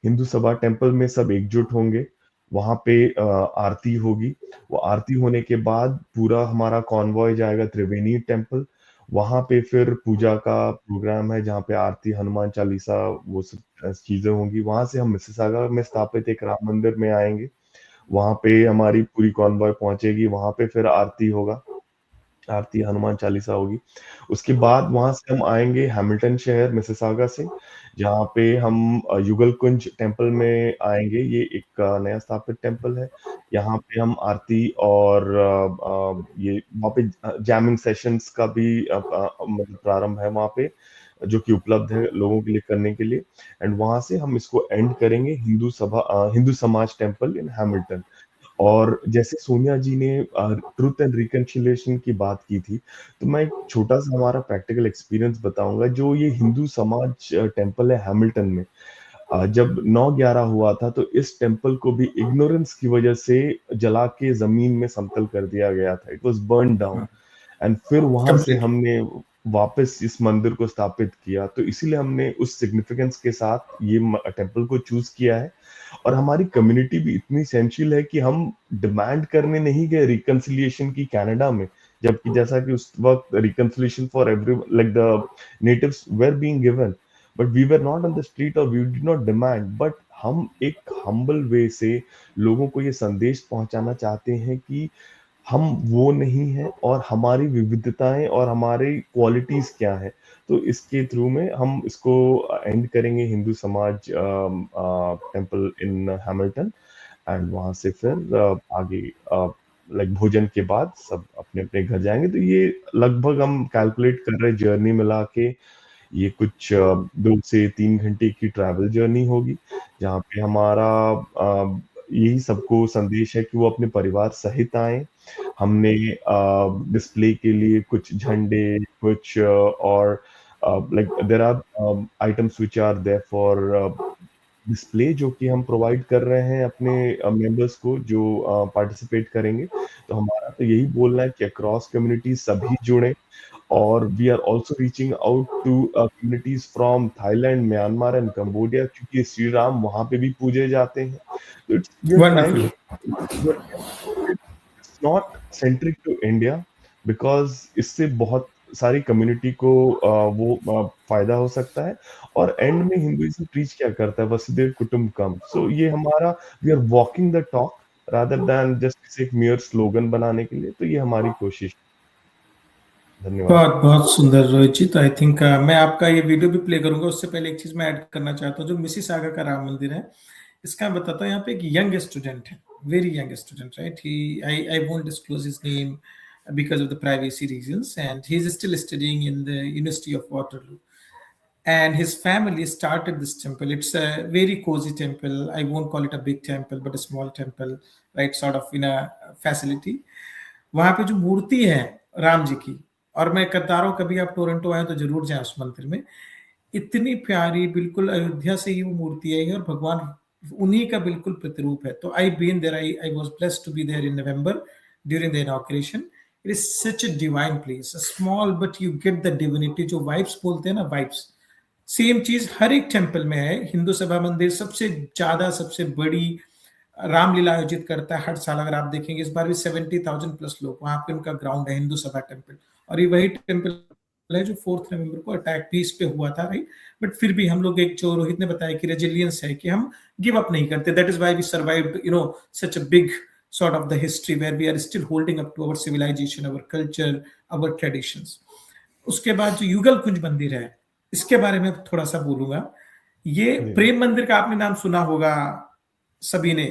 हिंदू सभा टेम्पल में सब एकजुट होंगे, वहाँ पे आरती होगी। वो आरती होने के बाद पूरा हमारा कॉन्वॉय जाएगा त्रिवेणी टेम्पल। वहाँ पे फिर पूजा का प्रोग्राम है, जहाँ पे आरती, हनुमान चालीसा, वो सब चीज़ें होंगी। वहाँ से हम मिसिसागा में स्थापित एक राम मंदिर में आएँगे। वहाँ पे हमारी पूरी कॉन्वॉय पहुँचेगी, वहाँ पे फिर आरती होगा। आरती, हनुमान चालीसा होगी। उसके बाद वहाँ से हम आएँगे हैमिल्टन शहर मिसिसागा से, जहाँ पे हम युगल कुंज टेम्पल में आएँगे। ये एक नया स्थापित टेम्पल है। यहाँ पे हम आरती और ये वहाँ पे जैमिंग सेशंस का भी मतलब प्रारंभ है वहाँ पे, जो कि उपलब्ध है लोगों के लिए करने के लिए। एंड वहाँ से हम इसको एंड करेंगे हिंदू समाज टेम्पल इन हैमिल्टन। और जैसे सोनिया जी ने ट्रुथ एंड रिकन्सिलिएशन की बात की थी, तो मैं एक छोटा-सा हमारा प्रैक्टिकल एक्सपीरियंस बताऊँगा। जो ये हिंदू समाज टेम्पल है हैमिल्टन में, जब 9/11 हुआ था, तो इस टेम्पल को भी इग्नोरेंस की वजह से जला के ज़मीन में समतल कर दिया गया था। It was burned down. And फिर वहाँ से कंप्लीटली। हमने वापस इस मंदिर को स्थापित किया। तो इसीलिए हमने उस सिग्निफिकेंस के साथ ये टेम्पल को चूज़ किया है। और हमारी कम्युनिटी भी इतनी एसेंशियल है कि हम डिमांड करने नहीं गए रिकन्सिलिएशन की कनाडा में, जबकि जैसा कि उस वक़्त reconciliation for every like the natives were being given, but we were not on the street और we did not demand, but हम एक हम्बल वे से लोगों को ये संदेश पहुँचाना चाहते हैं कि हम वो नहीं हैं और हमारी विविधताएँ और हमारी क्वालिटीज़ क्या हैं। तो इसके थ्रू में हम इसको एंड करेंगे हिंदू समाज टेम्पल इन हैमिल्टन। एंड वहाँ से फिर आगे लाइक भोजन के बाद सब अपने-अपने घर जाएँगे। तो ये लगभग हम कैलकुलेट कर रहे हैं जर्नी मिला के, ये कुछ 2 से 3 घंटे की ट्रैवल जर्नी होगी, जहाँ पे हमारा यही सबको संदेश है कि वो अपने परिवार सहित आएँ। हमने डिस्प्ले के लिए कुछ झंडे, कुछ और like there are items which are there for display, जो कि हम प्रोवाइड कर रहे हैं अपने मेंबर्स को जो पार्टिसिपेट करेंगे। तो हमारा तो यही बोलना है कि अक्रॉस कम्युनिटी सभी जुड़ें, और we are also reaching out to communities from Thailand, Myanmar and Cambodia, क्योंकि श्री राम वहाँ पे भी पूजे जाते हैं। तो it's we are trying wonderful. It's not centric to India, because इससे बहुत सारी कम्युनिटी को फ़ायदा हो सकता है। और एंड में हिंदुइज़्म प्रीच क्या करता है? वसुधैव कुटुंबकम। सो ये हमारा we are walking the talk rather than just इसे एक मेयर स्लोगन बनाने के लिए। तो ये हमारी कोशिश। धन्यवाद। बहुत बहुत सुंदर रोहित जी। तो आई थिंक मैं आपका ये वीडियो भी प्ले करूंगा, उससे पहले एक चीज मैं ऐड करना चाहता हूँ। जो मिसिसागा का राम मंदिर है, इसका मैं बताता हूँ। यहाँ पे एक यंग स्टूडेंट है, very young student, right? He I won't disclose his name because of the privacy reasons, and he's still studying in the University of Waterloo. And his family started this temple. It's a very cozy temple. I won't call it a big temple, but a small temple, right? Sort of in a facility. वहां पे जो मूर्ति है राम जी की, और मैं कहता रहा हूँ कभी आप टोरंटो आए तो जरूर जाए उस मंदिर में। इतनी प्यारी, बिल्कुल अयोध्या से ही वो मूर्ति आई है, और भगवान उन्हीं का बिल्कुल प्रतिरूप है। तो I been there, I was blessed to be there in November during the inauguration. It is such a divine place, small but you get the divinity. जो वाइब्स बोलते हैं ना, वाइब्स, सेम चीज हर एक टेम्पल में है। हिंदू सभा मंदिर सबसे ज्यादा, सबसे बड़ी रामलीला आयोजित करता है हर साल। अगर आप देखेंगे इस बार भी 70,000 प्लस लोग, वहां पे उनका ग्राउंड है, हिंदू सभा टेम्पल। और ये वही टेम्पल है जो 4 नवंबर को अटैक भी इस पे हुआ था, राइट? बट फिर भी हम लोग, एक जो रोहित ने बताया कि रेजिलियंस है, कि हम गिव अप नहीं करते. That is why we survived, you know, such a big sort of the history where we are still holding up to our civilization, our culture, our traditions. उसके बाद जो युगल कुंज मंदिर है, इसके बारे में थोड़ा सा बोलूंगा. ये प्रेम मंदिर का आपने नाम सुना होगा सभी ने,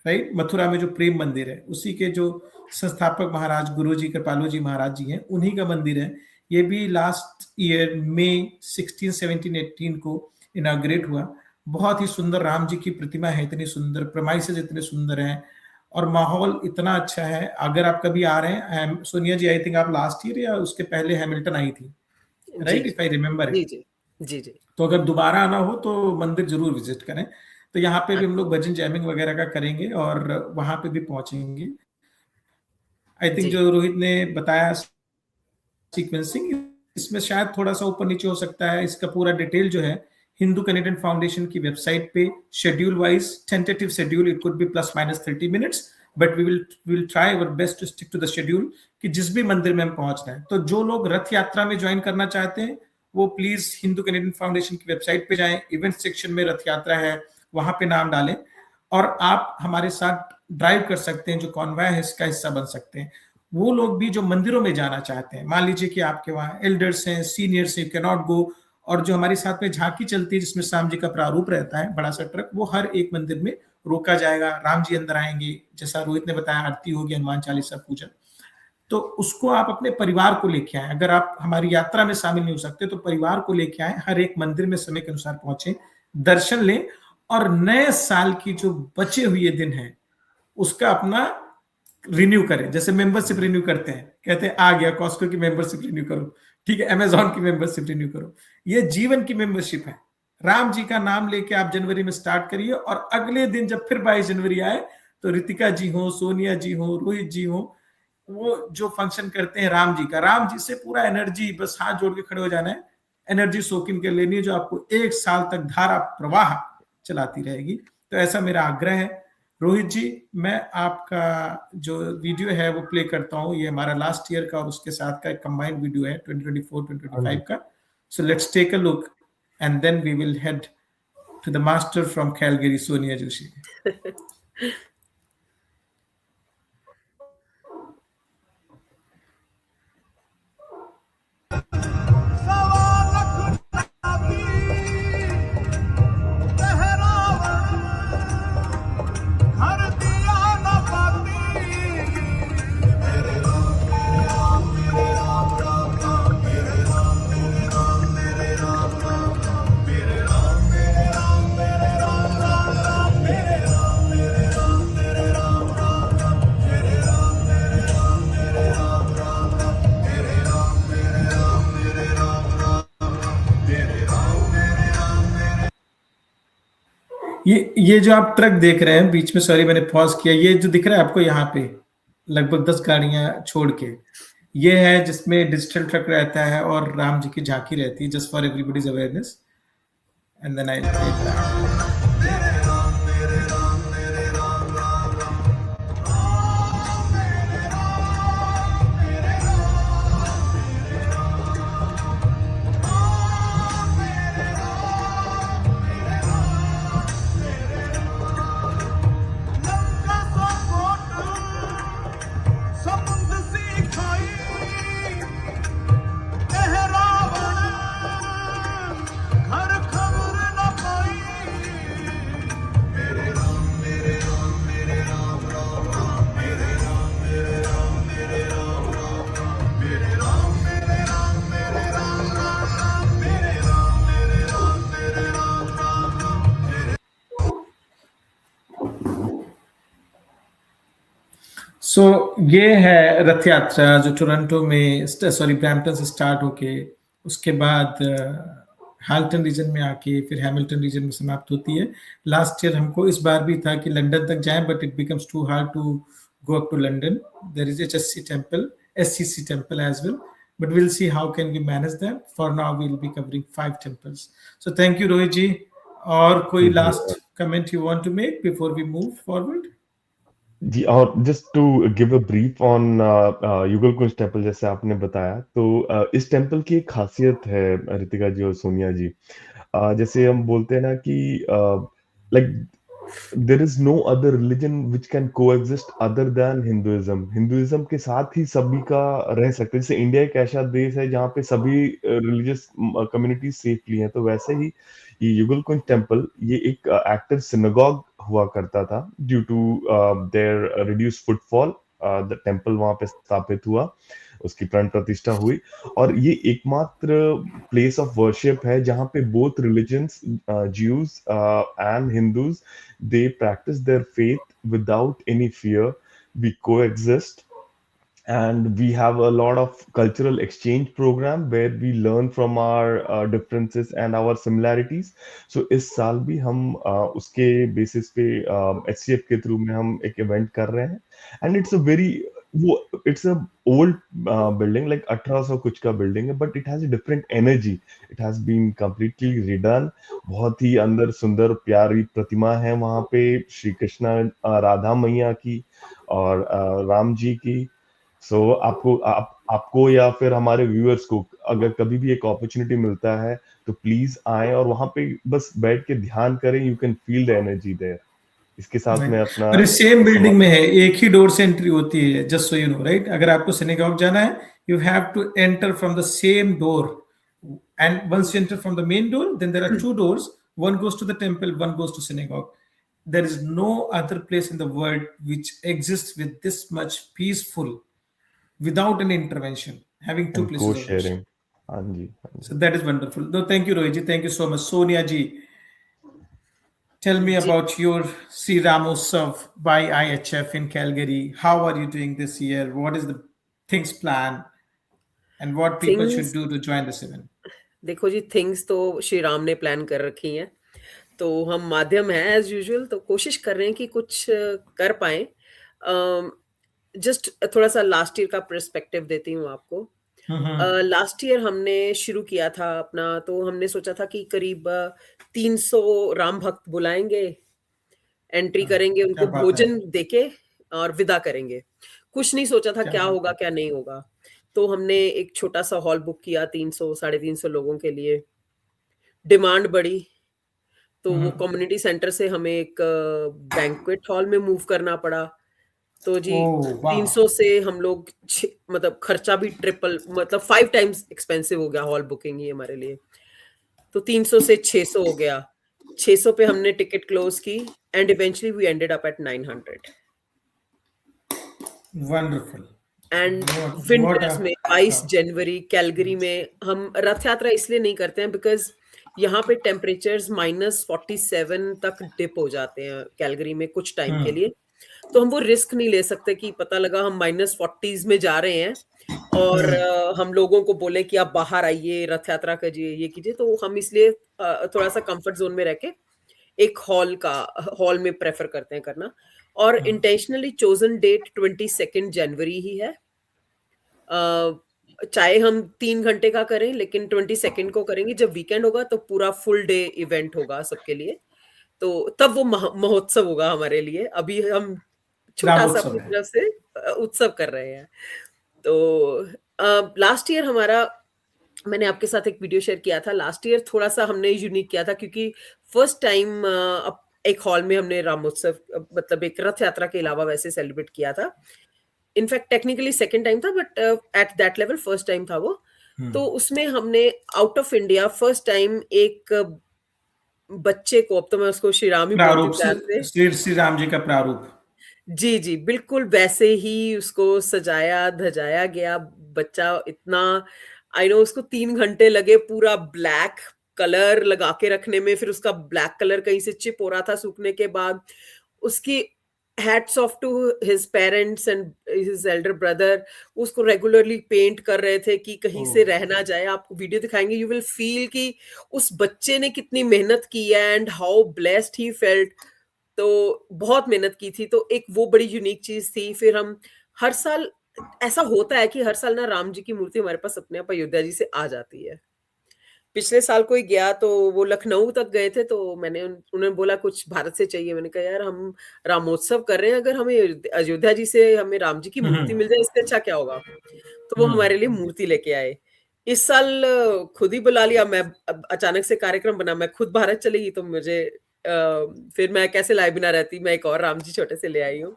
राइट? मथुरा में जो प्रेम मंदिर है, उसी के जो संस्थापक महाराज गुरुजी कृपालु जी महाराज जी हैं, उन्हीं का मंदिर है. ये भी लास्ट ईयर मई 16, 17, 18 को इनॉग्रेट हुआ. बहुत ही सुंदर राम जी की प्रतिमा है, इतनी सुंदर, प्रेमाइसेस इतने सुंदर हैं, और माहौल इतना अच्छा है. अगर आप कभी आ रहे हैं, सोनिया जी, आई थिंक आप लास्ट ईयर या उसके पहले हैमिल्टन आई थी, right? If I remember it. जी. तो अगर दोबारा आना हो तो मंदिर जरूर विजिट करें. तो यहाँ पे भी हम लोग भजन जैमिंग वगैरह का करेंगे और वहां पे भी पहुंचेंगे. आई थिंक जो रोहित ने बताया सीक्वेंसिंग, इसमें शायद थोड़ा सा ऊपर नीचे हो सकता है. इसका पूरा डिटेल जो है हिंदू कैनेडियन फाउंडेशन की वेबसाइट पे, schedule wise, tentative schedule, it could be +- 30 minutes, but we will try our best to stick to the schedule कि जिस भी मंदिर में हम पहुंच रहे हैं. तो जो लोग रथ यात्रा में ज्वाइन करना चाहते हैं वो प्लीज हिंदू कैनेडियन फाउंडेशन की वेबसाइट पे जाएं, इवेंट सेक्शन में रथ यात्रा है, वहां पे नाम डालें और आप हमारे साथ ड्राइव कर सकते हैं. जो कॉन्वॉय है इसका हिस्सा बन सकते हैं. वो लोग भी जो मंदिरों में जाना चाहते हैं, मान लीजिए कि आपके वहाँ एल्डर्स हैं, seniors, you can not go, और जो हमारे साथ में झांकी चलती है जिसमें राम जी का प्रारूप रहता है, बड़ा सा ट्रक, वो हर एक मंदिर में रोका जाएगा. राम जी अंदर आएंगे, जैसा रोहित ने बताया, आरती होगी, हनुमान चालीसा पूजा. तो उसको आप अपने परिवार को लेके आए. अगर आप हमारी यात्रा में शामिल नहीं हो सकते तो परिवार को लेके आए, हर एक मंदिर में समय के अनुसार पहुंचे, दर्शन लें, और नए साल की जो बचे हुए दिन है उसका अपना रिन्यू करें. जैसे मेंबरशिप रिन्यू करते हैं, कहते हैं आ गया कॉस्को की मेंबरशिप रिन्यू करो, ठीक है, अमेजॉन की मेंबरशिप रिन्यू करो. ये जीवन की मेंबरशिप है. राम जी का नाम लेके आप जनवरी में स्टार्ट करिए, और अगले दिन जब फिर 22 जनवरी आए तो रितिका जी हो, सोनिया जी हो, रोहित जी हो, वो जो फंक्शन करते हैं राम जी का, राम जी से पूरा एनर्जी, बस हाथ जोड़ के खड़े हो जाना है, एनर्जी सोकिन कर लेनी है, जो आपको 1 साल तक धारा प्रवाह चलाती रहेगी. तो ऐसा मेरा आग्रह है. रोहित जी, मैं आपका जो वीडियो है वो प्ले करता हूँ. ये हमारा लास्ट ईयर का और उसके साथ का एक कंबाइंड वीडियो है 2024-2025 का. So let's take a look and then we will head to the master from Calgary, Sonia Joshi. ये जो आप ट्रक देख रहे हैं बीच में, सॉरी मैंने पॉज किया, ये जो दिख रहा है आपको यहाँ पे लगभग 10 गाड़ियां छोड़ के, ये है जिसमें डिजिटल ट्रक रहता है और राम जी की झांकी रहती है, just for everybody's awareness. And then I saw ये है रथ यात्रा जो टोरंटो में, सॉरी ब्रैम्पटन से स्टार्ट होके उसके बाद हाल्टन रीजन में आके फिर हैमिल्टन रीजन में समाप्त होती है. लास्ट ईयर हमको इस बार भी था कि लंदन तक जाएं, but it becomes too hard to go up to London. There is SCC temple as well, but we'll see how can we manage that. For now we'll be covering 5 temples. So thank you Rohit ji. और कोई last comment you want to make before we move forward? जी, और just to give a brief on Yugal Kunj temple, जैसे आपने बताया, तो इस temple की एक खासियत है रितिका जी और सोनिया जी। जैसे हम बोलते हैं ना कि like there is no other religion which can coexist other than Hinduism. Hinduism के साथ ही सभी का रह सकते हैं। जैसे इंडिया एक ऐसा देश है जहाँ पे सभी रिलीजियस कम्युनिटी सेफली हैं, तो वैसे ही ये युगल कुंज टेम्पल ये एक एक्टिव सिनेगॉग हुआ करता था। Due to their reduce footfall the temple वहां पे स्थापित हुआ, उसकी प्राण प्रतिष्ठा हुई। और ये एकमात्र प्लेस ऑफ वर्शिप है जहाँ पे both religions, Jews and Hindus, they practice their faith without any fear. We coexist, and we have a lot of cultural exchange program where we learn from our differences and our similarities. So इस साल भी हम उसके basis पे HCF के through में हम एक इवेंट कर रहे हैं। एंड इट्स अ वेरी, वो it's a old building, like 1800 कुछ का बिल्डिंग है, but it has a different energy. It has been completely redone. बहुत ही अंदर सुंदर प्यारी प्रतिमा है वहां पे, श्री कृष्णा, राधा मैया की और राम जी की। सो आपको या फिर हमारे व्यूअर्स को अगर कभी भी एक अपॉर्चुनिटी मिलता है तो प्लीज आए और वहां पे बस बैठ के ध्यान करें। You can feel the energy there. इसके साथ मैं अपना और इस सेम बिल्डिंग में है, एक ही डोर से एंट्री होती है, just so you know, right? अगर आपको सिनेगॉग जाना है, you have to enter from the same door, and once you enter from the main door, then there are two doors, one goes to the temple, one goes to synagogue. There is no other place in the world which exists with this much peaceful, without an intervention, having two and को places of worship. Sharing. हाँ जी, हाँ So जी। that is wonderful. No, thank you, Rohit ji. Thank you so much. Sonia ji, tell me जी about your Sri Ramotsav by IHF in Calgary. How are you doing this year? What is the things plan, and what people should things, do to join this event? देखो जी, things तो श्री राम ने plan कर रखी हैं, तो हम माध्यम हैं एज यूजुअल, तो कोशिश कर रहे हैं कि कुछ कर पाए। जस्ट थोड़ा सा लास्ट ईयर का पर्सपेक्टिव देती हूँ आपको। Mm-hmm. लास्ट ईयर हमने शुरू किया था अपना, तो हमने सोचा था कि करीब 300 राम भक्त बुलाएंगे, एंट्री करेंगे, क्या उनको बात है, भोजन देके और विदा करेंगे। कुछ नहीं सोचा था क्या क्या बात होगा है। क्या नहीं होगा। तो हमने एक छोटा सा हॉल बुक किया 300 साढ़े 300 लोगों के लिए। डिमांड बढ़ी, तो वो हम्म। कम्युनिटी सेंटर से हमें एक बैंक्वेट हॉल में मूव करना पड़ा। तो जी ओह वाह। 300 से हम लोग मतलब खर्चा भी ट्रिपल, मतलब 5 टाइम्स एक्सपेंसिव हो गया हॉल बुकिंग ही हमारे लिए। तो 300 से 600 हो गया। 600 पे हमने टिकट क्लोज की, and eventually we ended up at 900। Wonderful. And what winters में 22 अ जनवरी कैलगरी में हम रथ यात्रा इसलिए नहीं करते हैं बिकॉज यहाँ पे टेम्परेचर्स -47 तक डिप हो जाते हैं कैलगरी में कुछ टाइम के लिए। तो हम वो रिस्क नहीं ले सकते कि पता लगा हम -40s में जा रहे हैं और हम लोगों को बोले कि आप बाहर आइए, रथ यात्रा करिए, ये कीजिए। तो हम इसलिए थोड़ा सा कंफर्ट जोन में रह के एक हॉल में प्रेफर करते हैं करना। और इंटेंशनली चोजन डेट 22 जनवरी ही है। चाहे हम 3 घंटे का करें, लेकिन 22 को करेंगे। जब वीकेंड होगा तो पूरा फुल डे इवेंट होगा सबके लिए, तो तब वो महोत्सव होगा हमारे लिए। अभी हम छोटा सा रामोत्सव अपनी है। तरफ से उत्सव कर रहे हैं। तो लास्ट ईयर हमारा, मैंने आपके साथ एक वीडियो शेयर किया था। लास्ट ईयर थोड़ा सा हमने यूनिक किया था क्योंकि फर्स्ट टाइम एक हॉल में हमने रामोत्सव, मतलब एक रथ यात्रा के अलावा वैसे सेलिब्रेट किया था। इनफैक्ट टेक्निकली सेकंड टाइम था, but at that level first time था वो। तो उसमें हमने out of India first time एक बच्चे को, अब तो मैं उसको श्री राम ही बोलती प्रारूप हूँ प्यार से। श्री राम जी का प्रारूप। जी जी, बिल्कुल वैसे ही उसको सजाया धजाया गया। बच्चा इतना, आई नो, उसको 3 घंटे लगे पूरा ब्लैक कलर लगा के रखने में। फिर उसका ब्लैक कलर कहीं से चिप हो रहा था सूखने के बाद। उसकी hats off to his parents and his elder brother, उसको रेगुलरली पेंट कर रहे थे कि कहीं से रह ना जाए। आपको वीडियो दिखाएंगे, यू विल फील कि उस बच्चे ने कितनी मेहनत की है and how blessed he felt. तो बहुत मेहनत की थी, तो एक वो बड़ी यूनिक चीज थी। फिर हम हर साल, ऐसा होता है कि हर साल ना राम जी की मूर्ति हमारे पास अपने आप अयोध्या जी से आ जाती है। पिछले साल कोई गया तो वो लखनऊ तक गए थे, तो मैंने उन्होंने बोला कुछ भारत से चाहिए। मैंने कहा यार हम रामोत्सव कर रहे हैं, अगर हमें अयोध्या जी से हमें राम जी की मूर्ति मिल जाए इससे अच्छा क्या होगा। तो वो हमारे लिए मूर्ति लेके आए। इस साल खुद ही बुला लिया, मैं अचानक से कार्यक्रम बना, मैं खुद भारत चली गई, तो मुझे फिर मैं कैसे लाए बिना रहती, मैं एक और राम जी छोटे से ले आई हूँ।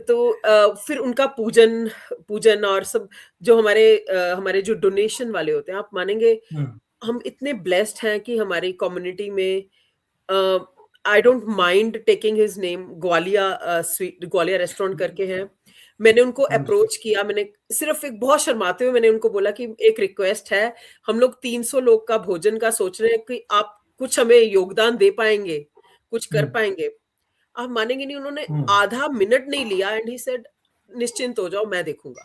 तो फिर उनका पूजन और सब जो हमारे जो डोनेशन वाले होते हैं, आप मानेंगे हम इतने ब्लेस्ड हैं कि हमारी कम्युनिटी में I don't mind taking his name, Gowalia restaurant करके हैं। मैंने उनको अप्रोच किया, मैंने सिर्फ एक बहुत शर्माते हुए मैंने उनको बोला कि एक रिक्वेस्ट है, हम लोग 300 लोग का भोजन का सोच रहे हैं कि आप कुछ हमें योगदान दे पाएंगे, कुछ कर पाएंगे। आप मानेंगे नहीं, उन्होंने आधा मिनट नहीं लिया एंड ही सेड निश्चिंत हो जाओ, मैं देखूंगा,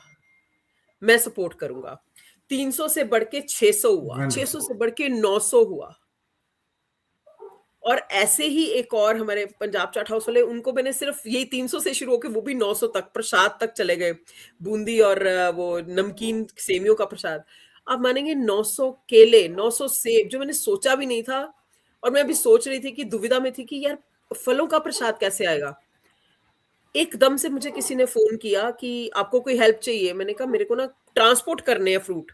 मैं सपोर्ट करूंगा। 300 से बढ़ के 600 हुआ, 600 से बढ़ के 900 हुआ। और ऐसे ही एक और हमारे पंजाब चाट हाउस वाले, उनको मैंने सिर्फ यही 300 से शुरू होकर वो भी 900 तक प्रसाद तक चले गए, बूंदी और वो नमकीन सेमियों का प्रसाद। आप मानेंगे 900 केले, 900 सेब, जो मैंने सोचा भी नहीं था। और मैं अभी सोच रही थी कि दुविधा में थी कि यार फलों का प्रसाद कैसे आएगा। एकदम से मुझे किसी ने फोन किया कि आपको कोई हेल्प चाहिए। मैंने कहा मेरे को ना ट्रांसपोर्ट करने हैं फ्रूट।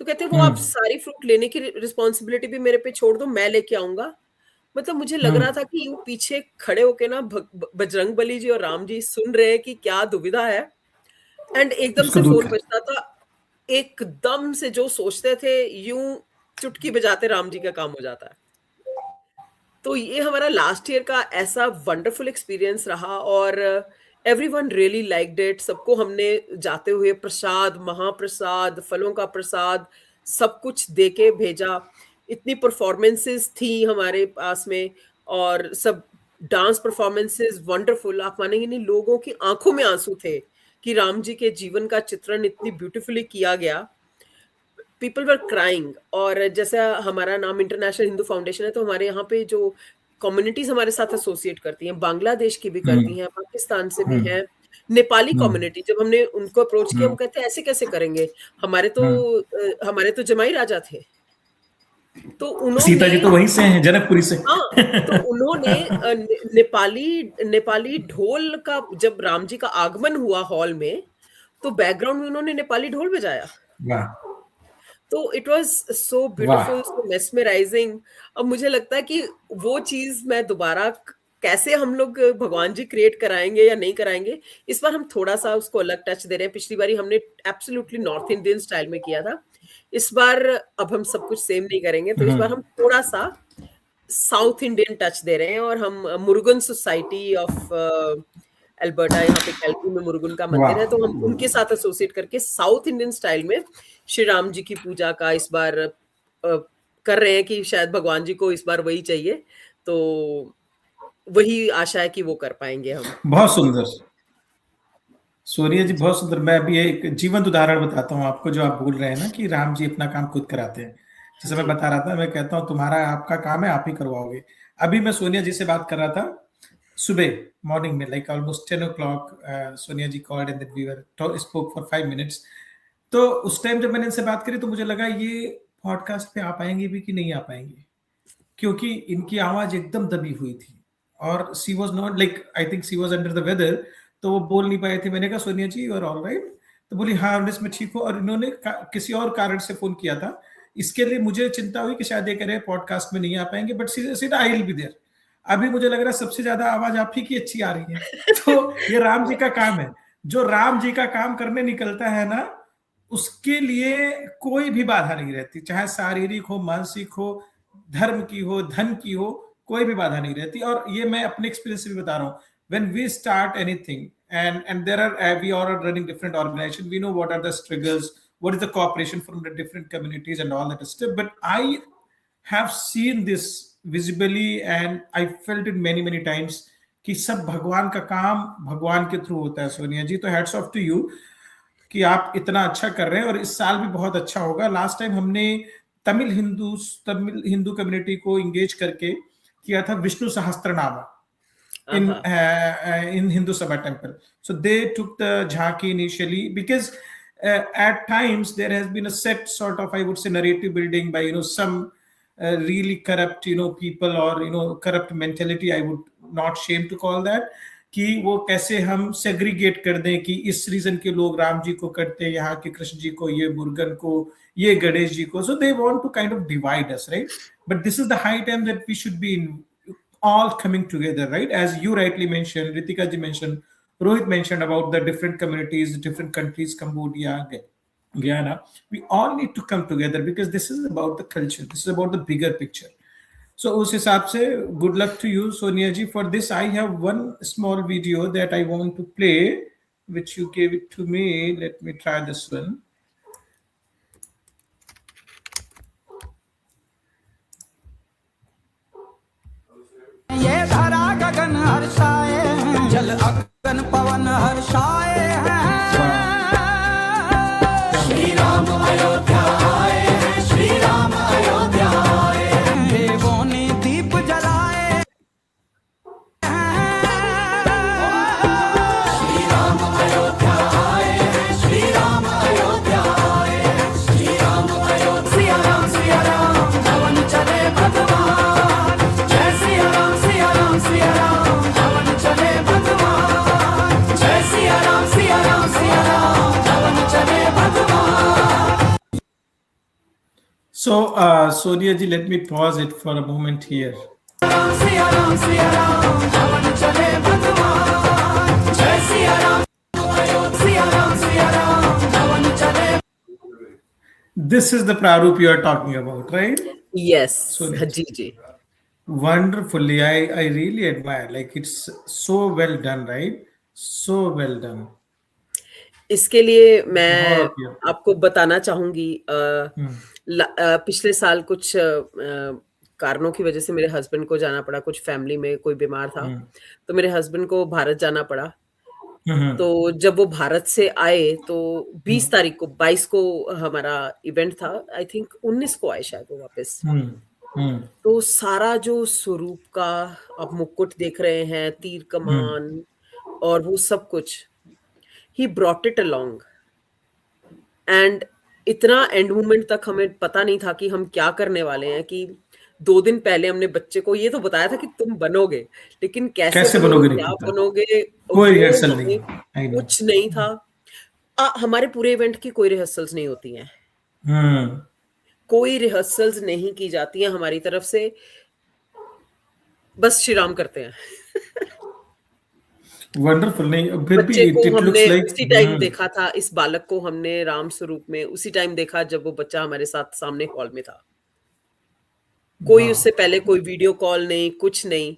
तो कहते वो आप सारी फ्रूट लेने की रिस्पॉन्सिबिलिटी भी मेरे पे छोड़ दो, मैं लेके आऊंगा। मतलब मुझे लग रहा था कि यूं पीछे खड़े होके ना बजरंग बली जी और राम जी सुन रहे हैं कि क्या दुविधा है। एंड एकदम से फोन बजता था, एकदम से जो सोचते थे यूं चुटकी बजाते राम जी का काम हो जाता है। तो ये हमारा लास्ट ईयर का ऐसा वंडरफुल एक्सपीरियंस रहा और एवरीवन रियली लाइक्ड इट। सबको हमने जाते हुए प्रसाद, महाप्रसाद, फलों का प्रसाद सब कुछ देके भेजा। इतनी परफॉर्मेंसेस थी हमारे पास में और सब डांस परफॉर्मेंसेस वंडरफुल। आप मानेंगे नहीं, लोगों की आंखों में आंसू थे कि राम जी के जीवन का चित्रण इतनी ब्यूटीफुली किया गया। People were crying. और जैसा हमारा नाम इंटरनेशनल हिंदू फाउंडेशन है, तो हमारे यहाँ पे जो कम्युनिटीज हमारे साथ एसोसिएट करती हैं, बांग्लादेश की भी करती हैं, पाकिस्तान से भी हैं, नेपाली कम्युनिटी। जब हमने उनको अप्रोच किया, वो कहते हैं ऐसे कैसे करेंगे, हमारे तो जमाई राजा थे। तो उन्होंने, सीता जी तो वहीं से हैं, जनकपुरी से। हाँ, तो उन्होंने नेपाली ढोल का, जब राम जी का आगमन हुआ हॉल में, तो बैकग्राउंड में उन्होंने नेपाली ढोल बजाया। वाह, तो it was so beautiful, so mesmerising. अब मुझे लगता है कि वो चीज मैं दोबारा कैसे हम लोग भगवान जी क्रिएट कराएंगे या नहीं कराएंगे। इस बार हम थोड़ा सा उसको अलग टच दे रहे हैं। पिछली बारी हमने एब्सोल्युटली नॉर्थ इंडियन स्टाइल में किया था। इस बार अब हम सब कुछ सेम नहीं करेंगे, तो इस बार हम थोड़ा सा साउथ इंडियन टच दे रहे हैं। और हम मुरुगन सोसाइटी ऑफ अल्बर्टा, यहाँ पे कैलगरी में मुरुगन का मंदिर है, तो हम उनके साथ एसोसिएट करके साउथ इंडियन स्टाइल में श्री राम जी की पूजा का इस बार कर रहे हैं कि शायद भगवान जी को इस बार वही चाहिए, तो वही आशा है कि वो कर पाएंगे हम। बहुत सुंदर सोनिया जी, बहुत सुंदर। मैं अभी एक जीवंत उदाहरण बताता हूँ आपको, जो आप बोल रहे हैं ना कि राम जी अपना काम खुद कराते हैं। जैसे मैं बता रहा था, मैं कहता हूँ तुम्हारा आपका काम है, आप ही करवाओगे। अभी मैं सोनिया जी से बात कर रहा था सुबह मॉर्निंग में, like almost 10 o'clock, Sonia ji called and we were spoke for 5 minutes। तो उस टाइम जब मैंने इनसे बात करी तो मुझे लगा ये पॉडकास्ट पे आ पाएंगे भी कि नहीं आ पाएंगे, क्योंकि इनकी आवाज एकदम दबी हुई थी और she was not like, I think she was under the weather, तो वो बोल नहीं पाए थे। मैंने कहा Sonia ji you are all right? तो बोली हाँ मैं ठीक हूँ। और इन्होंने किसी और कारण से फोन किया था, इसके लिए मुझे चिंता हुई कि शायद ये कह रहे हैं पॉडकास्ट में नहीं आ पाएंगे, बट सीधा आई विल बी देयर। अभी मुझे लग रहा है सबसे ज्यादा आवाज आप ही की अच्छी आ रही है। तो ये राम जी का काम है, जो राम जी का काम करने निकलता है ना, उसके लिए कोई भी बाधा नहीं रहती, चाहे शारीरिक हो, मानसिक हो, धर्म की हो, धन की हो, कोई भी बाधा नहीं रहती। और ये मैं अपने एक्सपीरियंस से भी बता रहा हूँ, when we start anything and there are we are running different organizations, we know what are the struggles, what is the cooperation from the different communities and all that stuff, but I have seen this visibly and I felt it many times कि सब भगवान का काम भगवान के through होता है। सोनिया जी, तो हैट्स ऑफ टू यू कि आप इतना अच्छा कर रहे हैं और इस साल भी बहुत अच्छा होगा। लास्ट टाइम हमने तमिल हिंदू कम्युनिटी को इंगेज करके किया था Vishnu Sahasranama in Hindu Sabha temple. So they took the jhanki initially because at times there has been a set sort of, I would say, narrative building by some really corrupt people, or corrupt mentality, I would not shame to call that, कि वो कैसे हम segregate कर दें कि इस reason के लोग राम जी को करते हैं, यहाँ के कृष्ण जी को, ये मुरुगन को, ये गणेश जी को. So they want to kind of divide us, right? But this is the high time that we should be all coming together, right? As you rightly mentioned, Ritika ji mentioned, Rohit mentioned about the different communities, different countries, Cambodia, Guyana. We all need to come together because this is about the culture. This is about the bigger picture. So उस हिसाब से good luck to you, Sonia ji. For this, I have one small video that I want to play, which you gave it to me. Let me try this one. ये धरा गगन हर्षाए हैं, जल अगन पवन हर्षाए हैं. श्री राम अयोध्या आए हैं, श्री राम अयोध्या आए हैं. देवों ने दीप जलाए हैं. श्री राम अयोध्या आए हैं, श्री राम अयोध्या आए हैं. श्री राम अयोध्या, सिया राम भवन चले भगवान. जय सिया राम, सिया राम, सिया राम भवन चले भगवान. जय सिया राम, सिया राम, सिया राम भवन चले भगवान. So, Sonia ji, let me pause it for a moment here. Siya Ram, Siya Ram भवन चले भगवान. जय सिया राम, सिया राम, सिया राम भवन चले. This is the Prarup you are talking about, right? Yes. Sonia. Ji ji. Wonderfully. I really admire. Like, it's so well done, right? So well done. इसके लिए मैं बहुत ही अच्छा. आपको बताना चाहूंगी, पिछले साल कुछ कारणों की वजह से मेरे हस्बैंड को जाना पड़ा, कुछ फैमिली में कोई बीमार था, तो मेरे हस्बैंड को भारत जाना पड़ा. तो जब वो भारत से आए तो 20 तारीख को, 22 को हमारा इवेंट था. आई थिंक 19 को आए शायद वो वापस. तो सारा जो स्वरूप का आप मुकुट देख रहे हैं, तीर कमान और वो सब कुछ, he brought it along. and इतना एंड मोमेंट तक हमें पता नहीं था कि हम क्या करने वाले हैं, कि 2 दिन पहले हमने बच्चे को ये तो बताया था कि तुम बनोगे, लेकिन कैसे बनोगे, क्या बनोगे, कोई रिहर्सल नहीं, कुछ नहीं था. हमारे पूरे इवेंट की कोई रिहर्सल्स नहीं होती हैं. कोई रिहर्सल्स नहीं की जाती हैं हमारी तरफ से, बस श्री राम करते हैं. वंडरफुल. नहीं, फिर भी बच्चे को it हमने looks like उसी टाइम देखा था, इस बालक को हमने राम स्वरूप में उसी टाइम देखा जब वो बच्चा हमारे साथ सामने हॉल में था. कोई उससे पहले कोई वीडियो कॉल नहीं, कुछ नहीं.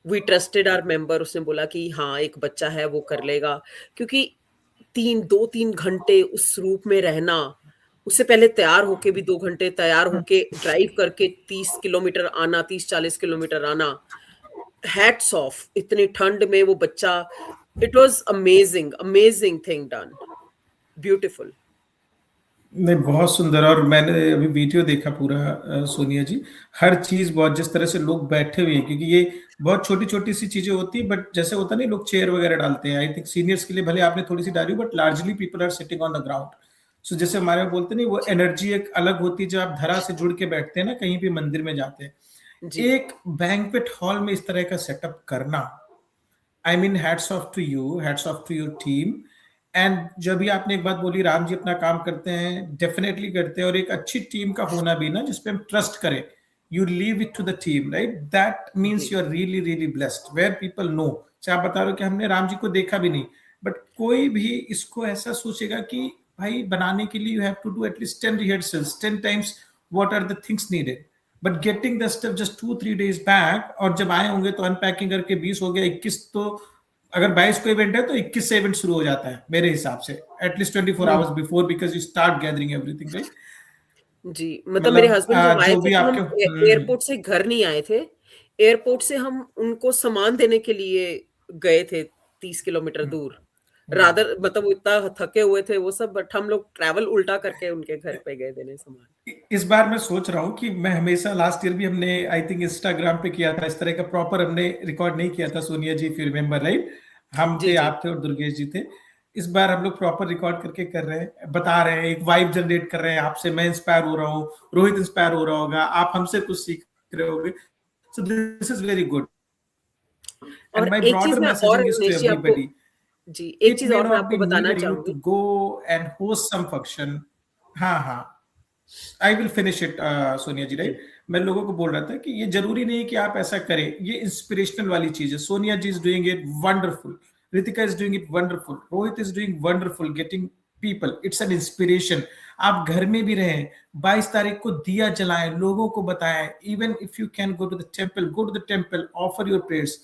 We trusted our member. उसने बोला कि हाँ एक बच्चा है वो कर लेगा, क्योंकि 2-3 घंटे उस रूप में रहना, उससे पहले तैयार होके भी 2 घंटे तैयार होके ड्राइव करके 30 किलोमीटर आना, 30-40 किलोमीटर आना. Hats off. इतनी ठंड में वो बच्चा, it was amazing thing done. Beautiful. नहीं, बहुत सुंदर. और मैंने अभी वीडियो देखा पूरा, सोनिया जी, हर चीज बहुत, जिस तरह से लोग बैठे हुए हैं, क्योंकि ये बहुत छोटी छोटी सी चीजें होती है, बट जैसे होता नहीं, लोग चेयर वगैरह डालते हैं. आई थिंक सीनियर्स के लिए भले आपने थोड़ी सी डाली, but largely people are sitting on the ground. So जैसे हमारे में बोलते नहीं, वो एनर्जी एक अलग होती है जब आप धरा से जुड़ के बैठते हैं ना, कहीं भी मंदिर में जाते हैं. एक बैंक्वेट हॉल में इस तरह का सेटअप करना, I mean hats off to you, hats off to your team. And जब भी आपने एक बात बोली, राम जी अपना काम करते हैं, डेफिनेटली करते हैं, और एक अच्छी टीम का होना भी ना, जिसपे हम ट्रस्ट करें. You leave it to the team, right? That means you are really really blessed, where people know. चाहे आप बता रहे हो कि हमने राम जी को देखा भी नहीं, बट कोई भी इसको ऐसा सोचेगा कि भाई बनाने के लिए you have to do at least 10 rehearsals, 10 times what are the things needed. But getting the stuff just 2-3 days back, और जब आए होंगे तो अनपैकिंग करके 20 हो गया, 21, तो अगर 22 को इवेंट है तो 21 से इवेंट शुरू हो जाता है मेरे हिसाब से, at least 24 hours before, because you start gathering everything, right? जी, मतलब मेरे हस्बैंड जब आए थे, हम एयरपोर्ट से घर नहीं आए थे, एयरपोर्ट से हम उनको सामान देने के लिए गए थे 30 किलोमीटर दूर. रादर मतलब वो इतना थके हुए थे वो सब, बट हम लोग ट्रैवल उल्टा करके उनके घर पे गए देने सामान. इस बार मैं सोच रहा हूँ कि मैं हमेशा, लास्ट ईयर भी हमने आई थिंक इंस्टाग्राम पे किया था, इस तरह का प्रॉपर हमने रिकॉर्ड नहीं किया था. सोनिया जी, इफ यू रिमेम्बर, राइट? हम थे, आप थे और दुर्गेश जी थे. इस बार हम लोग प्रॉपर रिकॉर्ड करके कर रहे हैं, बता रहे हैं, एक वाइब जनरेट कर रहे हैं आपसे। मैं इंस्पायर हो रहा हूँ, रोहित इंस्पायर हो रहा होगा, आप हमसे कुछ सीख रहे होगे। सो दिस इज वेरी गुड और एंड माय एक चीज ब्रॉडर मैं और मैसेजिंग इज टू निश्चय आपको एवरीबॉडी, जी एक इट चीज मे और मैं नॉट बी आपको मी बताना और यू टू चाहूंगी। Go and host some function. हाँ हाँ, I will finish it Sonia ji, जी राइट। मैं लोगों को बोल रहा था कि ये जरूरी नहीं है कि आप ऐसा करें, ये इंस्पिरेशनल वाली चीज है। Sonia ji is doing it wonderful, Ritika is doing it wonderful, Rohit is doing wonderful, getting people, it's an inspiration. आप घर में भी रहें, 22 तारीख को दिया जलाएं, लोगों को बताएं, even if you can go to the temple, go to the temple, offer your prayers.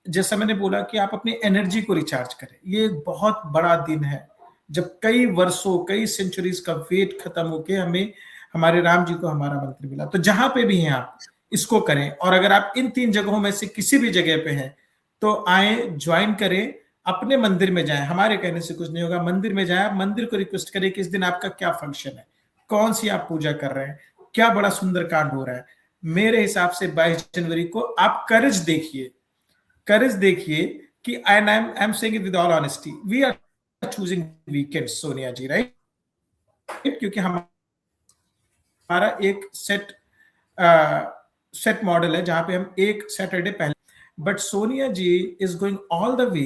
जैसा मैंने बोला कि आप अपनी एनर्जी को रिचार्ज करें, ये एक बहुत बड़ा दिन है जब कई वर्षों, कई सेंचुरीज का वेट खत्म होके हमें हमारे राम जी को हमारा मंत्र मिला। तो जहां पे भी हैं आप इसको करें, और अगर आप इन 3 जगहों में से किसी भी जगह पे हैं तो आए, ज्वाइन करें, अपने मंदिर में जाएं। हमारे कहने से कुछ नहीं होगा, मंदिर में जाएं, मंदिर को रिक्वेस्ट करें कि इस दिन आपका क्या फंक्शन है, कौन सी आप पूजा कर रहे हैं, क्या बड़ा सुंदर कांड हो रहा है। मेरे हिसाब से 22 जनवरी को आप करेज देखिए, करेज देखिए कि I am saying it with all honesty, we are choosing weekend Sonia ji, right, क्योंकि हमारा एक सेट मॉडल है जहां पे हम एक सैटरडे पहले, but Sonia ji is going all the way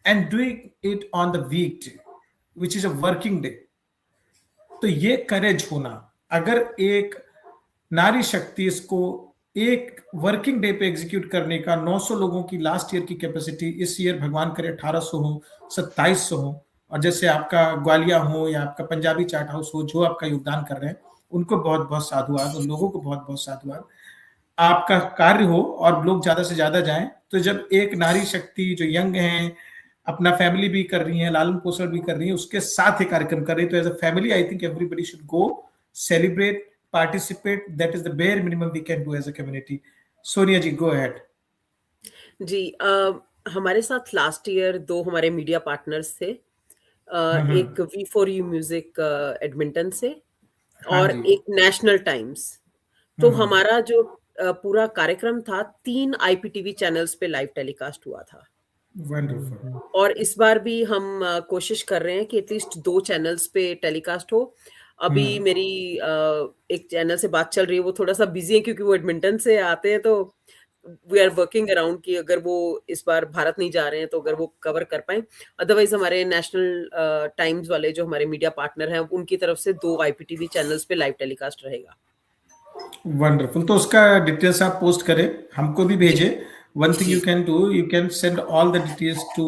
and doing it on the week which is a working day. तो ये करेज होना, अगर एक नारी शक्ति इसको एक वर्किंग डे पे एग्जीक्यूट करने का, 900 लोगों की लास्ट ईयर की कैपेसिटी, इस ईयर भगवान करे 1800 हो, 2700 हो, और जैसे आपका ग्वालिया हो या आपका पंजाबी चाट हाउस हो, जो आपका योगदान कर रहे हैं उनको बहुत बहुत साधुवाद, उन लोगों को बहुत बहुत साधुवाद। आपका कार्य हो और लोग ज्यादा से ज्यादा जाएं। तो जब एक नारी शक्ति जो यंग हैं, अपना फैमिली भी कर रही है, लालन पोषण भी कर रही है, उसके साथ ही कार्यक्रम कर रही है, तो as a family I think everybody should go celebrate, participate. That is the bare minimum we can do as a community. Sonia ji, go ahead. जी हमारे साथ लास्ट ईयर 2 हमारे मीडिया पार्टनर्स थे, एक V4U म्यूजिक एडमिंटन से और एक national times. तो हमारा जो पूरा कार्यक्रम था 3 IPTV चैनल्स पे लाइव टेलीकास्ट हुआ था। Wonderful. और इस बार भी हम कोशिश कर रहे हैं कि एटलीस्ट 2 चैनल्स पे टेलीकास्ट हो। अभी मेरी एक चैनल से बात चल रही है, वो थोड़ा सा बिजी है क्योंकि वो एडमिंटन से आते हैं, तो वी आर वर्किंग अराउंड कि अगर वो इस बार भारत नहीं जा रहे हैं तो अगर वो कवर कर पाए। अदरवाइज हमारे नेशनल टाइम्स वाले जो हमारे मीडिया पार्टनर हैं, उनकी तरफ से 2 IPTV चैनल्स पे लाइव टेलीकास्ट रहेगा। वंडरफुल। तो उसका डिटेल्स आप पोस्ट करें, हमको भी भेजें। One thing you can do, you can send all the details to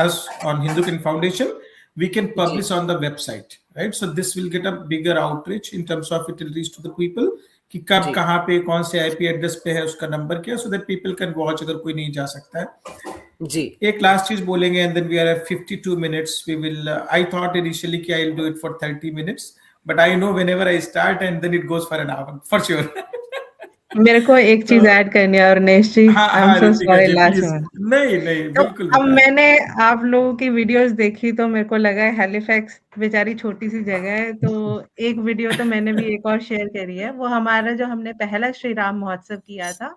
us on Hindu Kin Foundation. We can publish on the website, right? So this will get a bigger outreach in terms of it will reach to the people कि कब कहाँ पे कौन से IP address पे है, उसका number क्या, so that people can watch अगर कोई नहीं जा सकता है। जी एक लास्ट चीज बोलेंगे and then we are at 52 minutes. We will I thought initially कि I'll do it for 30 minutes, but I know whenever I start and then it goes for an hour for sure. मेरे को एक चीज add करनी है, Avnesh ji, I am so sorry last में। नहीं नहीं तो बिल्कुल। अब मैंने आप लोगों की वीडियोस देखी तो मेरे को लगा है हैलिफैक्स बेचारी छोटी सी जगह है, तो एक वीडियो तो मैंने भी एक और शेयर करी है। वो हमारा जो हमने पहला श्री राम महोत्सव किया था,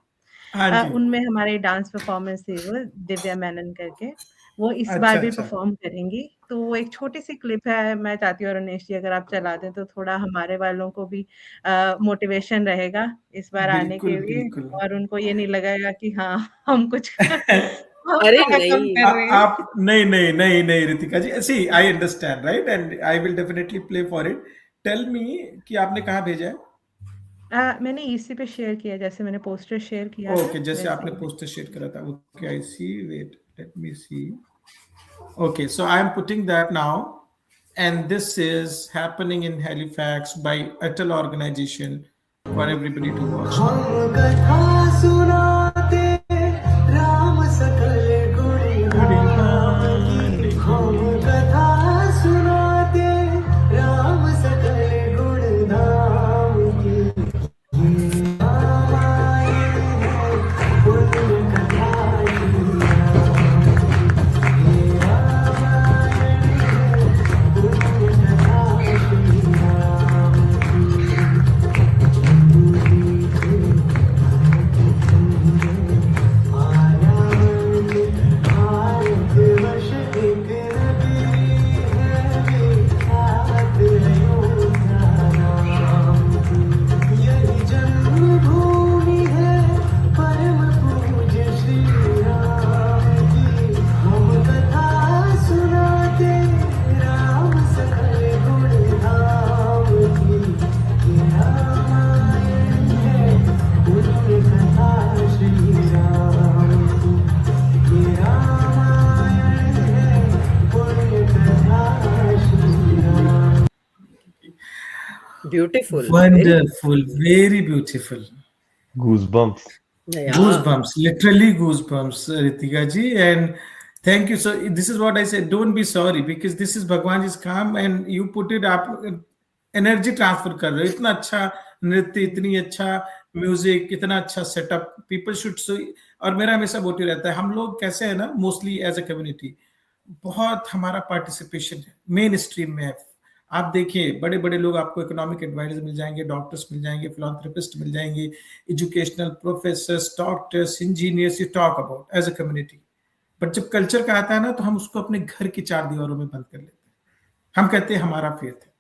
उनमें हमारी डांस परफॉर्मेंस थी, वो दिव्या मेनन करके, वो इस बार भी परफॉर्म करेंगी। तो वो एक छोटी सी क्लिप है, मैं चाहती हूँ रमेश जी अगर आप चला दें तो थोड़ा हमारे वालों को भी मोटिवेशन रहेगा इस बार आने के लिए, और उनको ये नहीं लगेगा कि हाँ हम कुछ अरे नहीं आप नहीं Ritika ji, see I understand right and I will definitely play for it. Tell me कि आपने कहाँ भेजा है? मैंने ईसी पे शेयर किया, जैसे मैंने पोस्टर शेयर किया। ओके, जैसे आपने पोस्टर शेयर करा था। Okay, I C, wait let me see. Okay, so I am putting that now, and this is happening in Halifax by Atal organization for everybody to watch. Beautiful, very Wonderful, very beautiful. Goosebumps. yeah. Goosebumps, literally goosebumps, Ritika ji. And thank you. So this is what I said. Don't be sorry because this is Bhagwan ji's काम and you put it up. Energy transfer कर रहे हो, इतना अच्छा नृत्य, इतनी अच्छा music, इतना अच्छा सेटअप, पीपल शुड सो। और मेरा हमेशा मोटिव रहता है, हम लोग कैसे है ना, मोस्टली एज अ कम्युनिटी बहुत हमारा पार्टिसिपेशन है मेन स्ट्रीम में है। आप देखिए बड़े बड़े लोग आपको इकोनॉमिक एडवाइजर मिल जाएंगे, डॉक्टर्स मिल जाएंगे, फिलॉन्थ्रेपिस्ट मिल जाएंगे, educational professors, doctors, engineers, you talk about as a community. But जब कल्चर का आता है ना, तो हम उसको अपने घर की 4 दीवारों में बंद कर लेते हैं। हम कहते हैं हमारा फेथ है,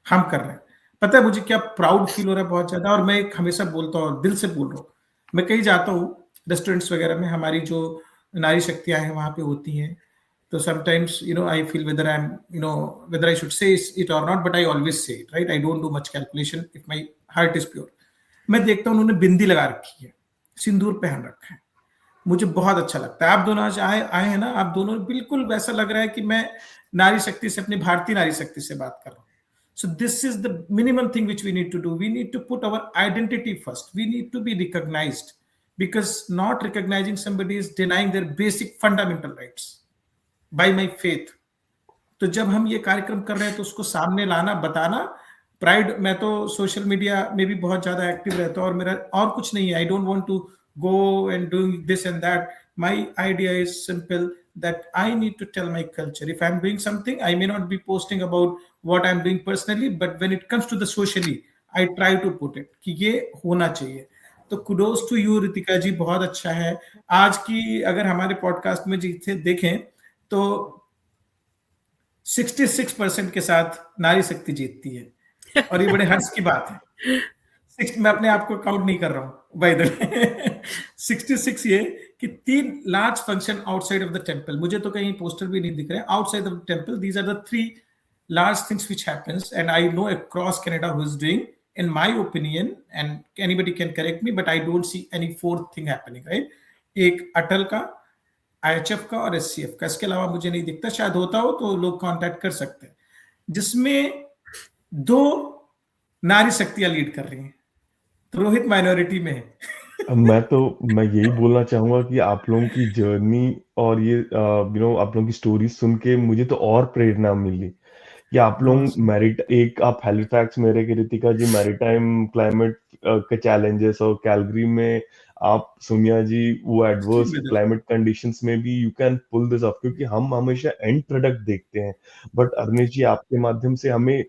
हम कर रहे हैं। पता है मुझे क्या प्राउड फील हो रहा है बहुत ज्यादा। और मैं हमेशा बोलता हूँ, दिल से बोल रहा हूँ, मैं कहीं जाता हूँ रेस्टोरेंट्स वगैरह में, हमारी जो नारी शक्तियां हैं वहां पे होती हैं, तो sometimes I feel whether I am whether I should say it और not, but I always say it, right. I don't do much calculation if my heart is pure. मैं देखता हूँ उन्होंने बिंदी लगा रखी है, सिंदूर पहन रखा है, मुझे बहुत अच्छा लगता है। आप दोनों आज आए हैं ना, आप दोनों बिल्कुल वैसा लग रहा है कि मैं नारी शक्ति से, अपनी भारतीय नारी शक्ति से बात कर रहा हूँ। So this is the minimum thing which we need to do. We need to put our identity first. We need to be recognized, because not recognizing somebody is denying their basic fundamental rights by my faith. तो जब हम ये कार्यक्रम कर रहे हैं तो उसको सामने लाना, बताना। प्राइड, मैं तो सोशल मीडिया में भी बहुत ज्यादा एक्टिव रहता हूँ और मेरा और कुछ नहीं है। I don't want to go and doing this and that. My idea is simple, that I need to tell my culture. If I'm doing something, I may not be posting about what I'm doing personally, but when it comes to the socially, I try to put it कि ये होना चाहिए। तो kudos to you Ritika जी, बहुत अच्छा है। आज की अगर हमारे पॉडकास्ट में देखें तो 66% के साथ नारी शक्ति जीतती है, और ये बड़े हर्ष की बात है। मैं अपने आप को काउंट नहीं कर रहा हूं बाय द वे। 66 ये कि 3 large function outside of the temple, मुझे तो कहीं पोस्टर भी नहीं दिख रहे outside of the temple. These are the 3 large things which happens, and I know across Canada who is doing, in my opinion, and anybody can correct me, but I don't see any fourth thing happening, right? एक अटल का, IHF का और SCF का, इसके अलावा मुझे नहीं दिखता। शायद होता हो तो लोग कांटेक्ट कर सकते हैं, जिसमें 2 नारी शक्तियां लीड कर रही हैं। तो रोहित माइनॉरिटी में है। मैं यही बोलना चाहूंगा कि आप लोगों की जर्नी और ये आप लोगों की स्टोरी सुन के मुझे तो और प्रेरणा मिली कि आप लोग एक आप हैलिफैक्स में रह के, रितिका जी मैरीटाइम क्लाइमेट के चैलेंजेस, और कैलगरी में आप सोनिया जी वो एडवर्स क्लाइमेट कंडीशंस में भी you can pull this off, क्योंकि हम हमेशा एंड प्रोडक्ट देखते हैं। बट अरनेश जी, आपके माध्यम से हमें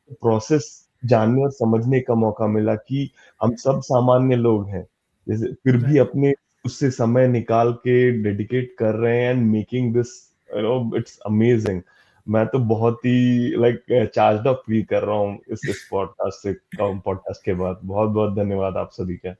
प्रोसेस जानने और समझने का मौका मिला कि हम सब सामान्य लोग हैं, जैसे फिर भी अपने उससे समय निकाल के डेडिकेट कर रहे हैं and making this, it's amazing. मैं तो बहुत ही चार्ज्ड अप फील कर रहा हूँ इस पॉडकास्ट के बाद। बहुत बहुत धन्यवाद आप सभी का।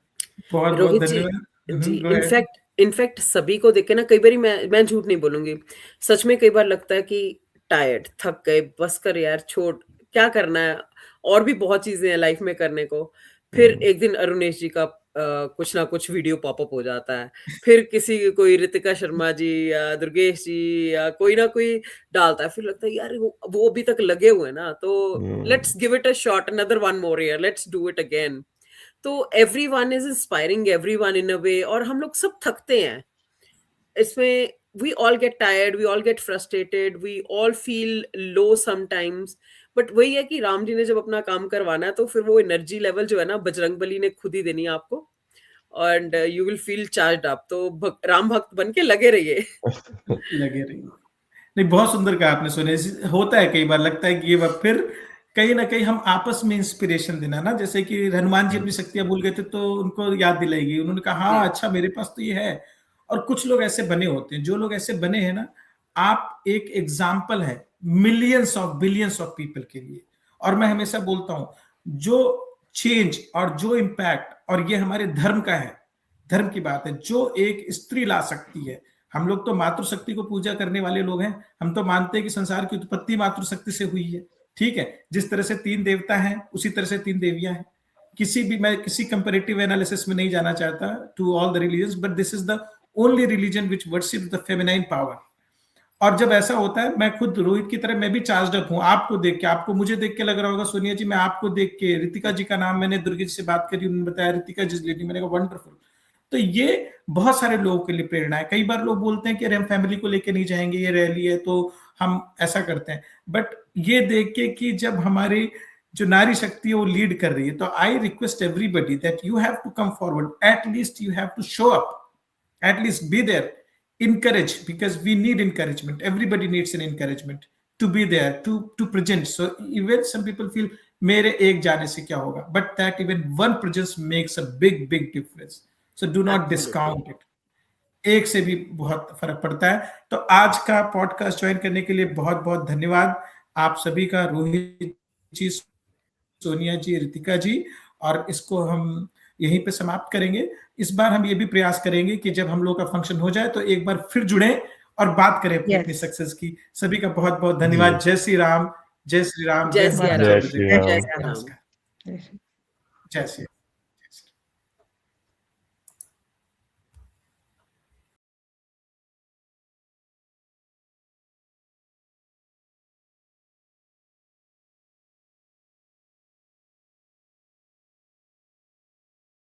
बहुत बहुत धन्यवाद जी। इनफैक्ट सभी को देख के ना, कई बार मैं झूठ नहीं बोलूंगी, सच में कई बार लगता है कि टायर्ड, थक गए, बस कर यार, छोड़, क्या करना है, और भी बहुत चीजें हैं लाइफ में करने को। फिर एक दिन अरुणेश जी का कुछ ना कुछ वीडियो पॉपअप हो जाता है, फिर कोई रितिका शर्मा जी या दुर्गेश जी या कोई ना कोई डालता है, फिर लगता है यार वो अभी तक लगे हुए ना, तो let's give it a shot, another one more year, let's do it again. तो everyone is inspiring everyone in a way, और हम लोग सब थकते हैं इसमें। we all get tired, we all get frustrated, we all feel low sometimes, but वही है कि राम जी ने जब अपना काम करवाना है तो फिर वो एनर्जी लेवल जो है ना, बजरंगबली ने खुद ही देनी है आपको, and you will feel charged up. तो राम भक्त बन के लगे रहिए। लगे रहिए। नहीं, बहुत सुंदर कहा आपने। सुने होता है कई बार, लगता है कि ये फिर कहीं ना कहीं हम आपस में इंस्पिरेशन देना ना, जैसे कि हनुमान जी अपनी शक्तियां भूल गए थे तो उनको याद दिलाएगी, उन्होंने कहा हाँ अच्छा मेरे पास तो ये है। और कुछ लोग ऐसे बने होते हैं, जो लोग ऐसे बने हैं ना, आप एक एग्जाम्पल है millions of billions of people के लिए। और मैं हमेशा बोलता हूं, जो चेंज और जो इम्पैक्ट, और ये हमारे धर्म का है, धर्म की बात है, जो एक स्त्री ला सकती है। हम लोग तो मातृशक्ति को पूजा करने वाले लोग हैं, हम तो मानते हैं कि संसार की उत्पत्ति मातृशक्ति से हुई है, ठीक है। जिस तरह से 3 देवता हैं उसी तरह से 3 देवियां हैं। मैं किसी कंपैरेटिव एनालिसिस में नहीं जाना चाहता to all the religions, but this is the only religion which worships the feminine power. और जब ऐसा होता है, मैं खुद रोहित की तरह मैं भी चार्ज अप हूँ, आपको देख के, आपको मुझे देख के लग रहा होगा सोनिया जी, मैं आपको देख के, रितिका जी का नाम मैंने दुर्गे जी से बात करी, उन्होंने बताया रितिका जी लेडी, मैंने कहा वंडरफुल। तो ये बहुत सारे लोगों के लिए प्रेरणा है। कई बार लोग बोलते हैं कि अरे हम फैमिली को लेके नहीं जाएंगे, ये रैली है तो हम ऐसा करते हैं, बट ये देख के कि जब हमारी जो नारी शक्ति है वो लीड कर रही है, तो I request everybody that you have to come forward, at least you have to show up, at least be there, encourage, because we need encouragement. Everybody needs an encouragement to be there, to present. So even some people feel मेरे एक जाने से क्या होगा, but that even one presence makes a big difference. So do not discount it. एक से भी बहुत फर्क पड़ता है। तो आज का पॉडकास्ट ज्वाइन करने के लिए बहुत बहुत धन्यवाद आप सभी का, रोहित जी, सोनिया जी, रितिका जी, और इसको हम यहीं पे समाप्त करेंगे। इस बार हम ये भी प्रयास करेंगे कि जब हम लोग का फंक्शन हो जाए तो एक बार फिर जुड़े और बात करें अपनी सक्सेस की। सभी का बहुत बहुत धन्यवाद। जय श्री राम, जय श्री राम, जय श्री राम, जय श्री राम, जय श्री राम। नमस्कार, जय श्री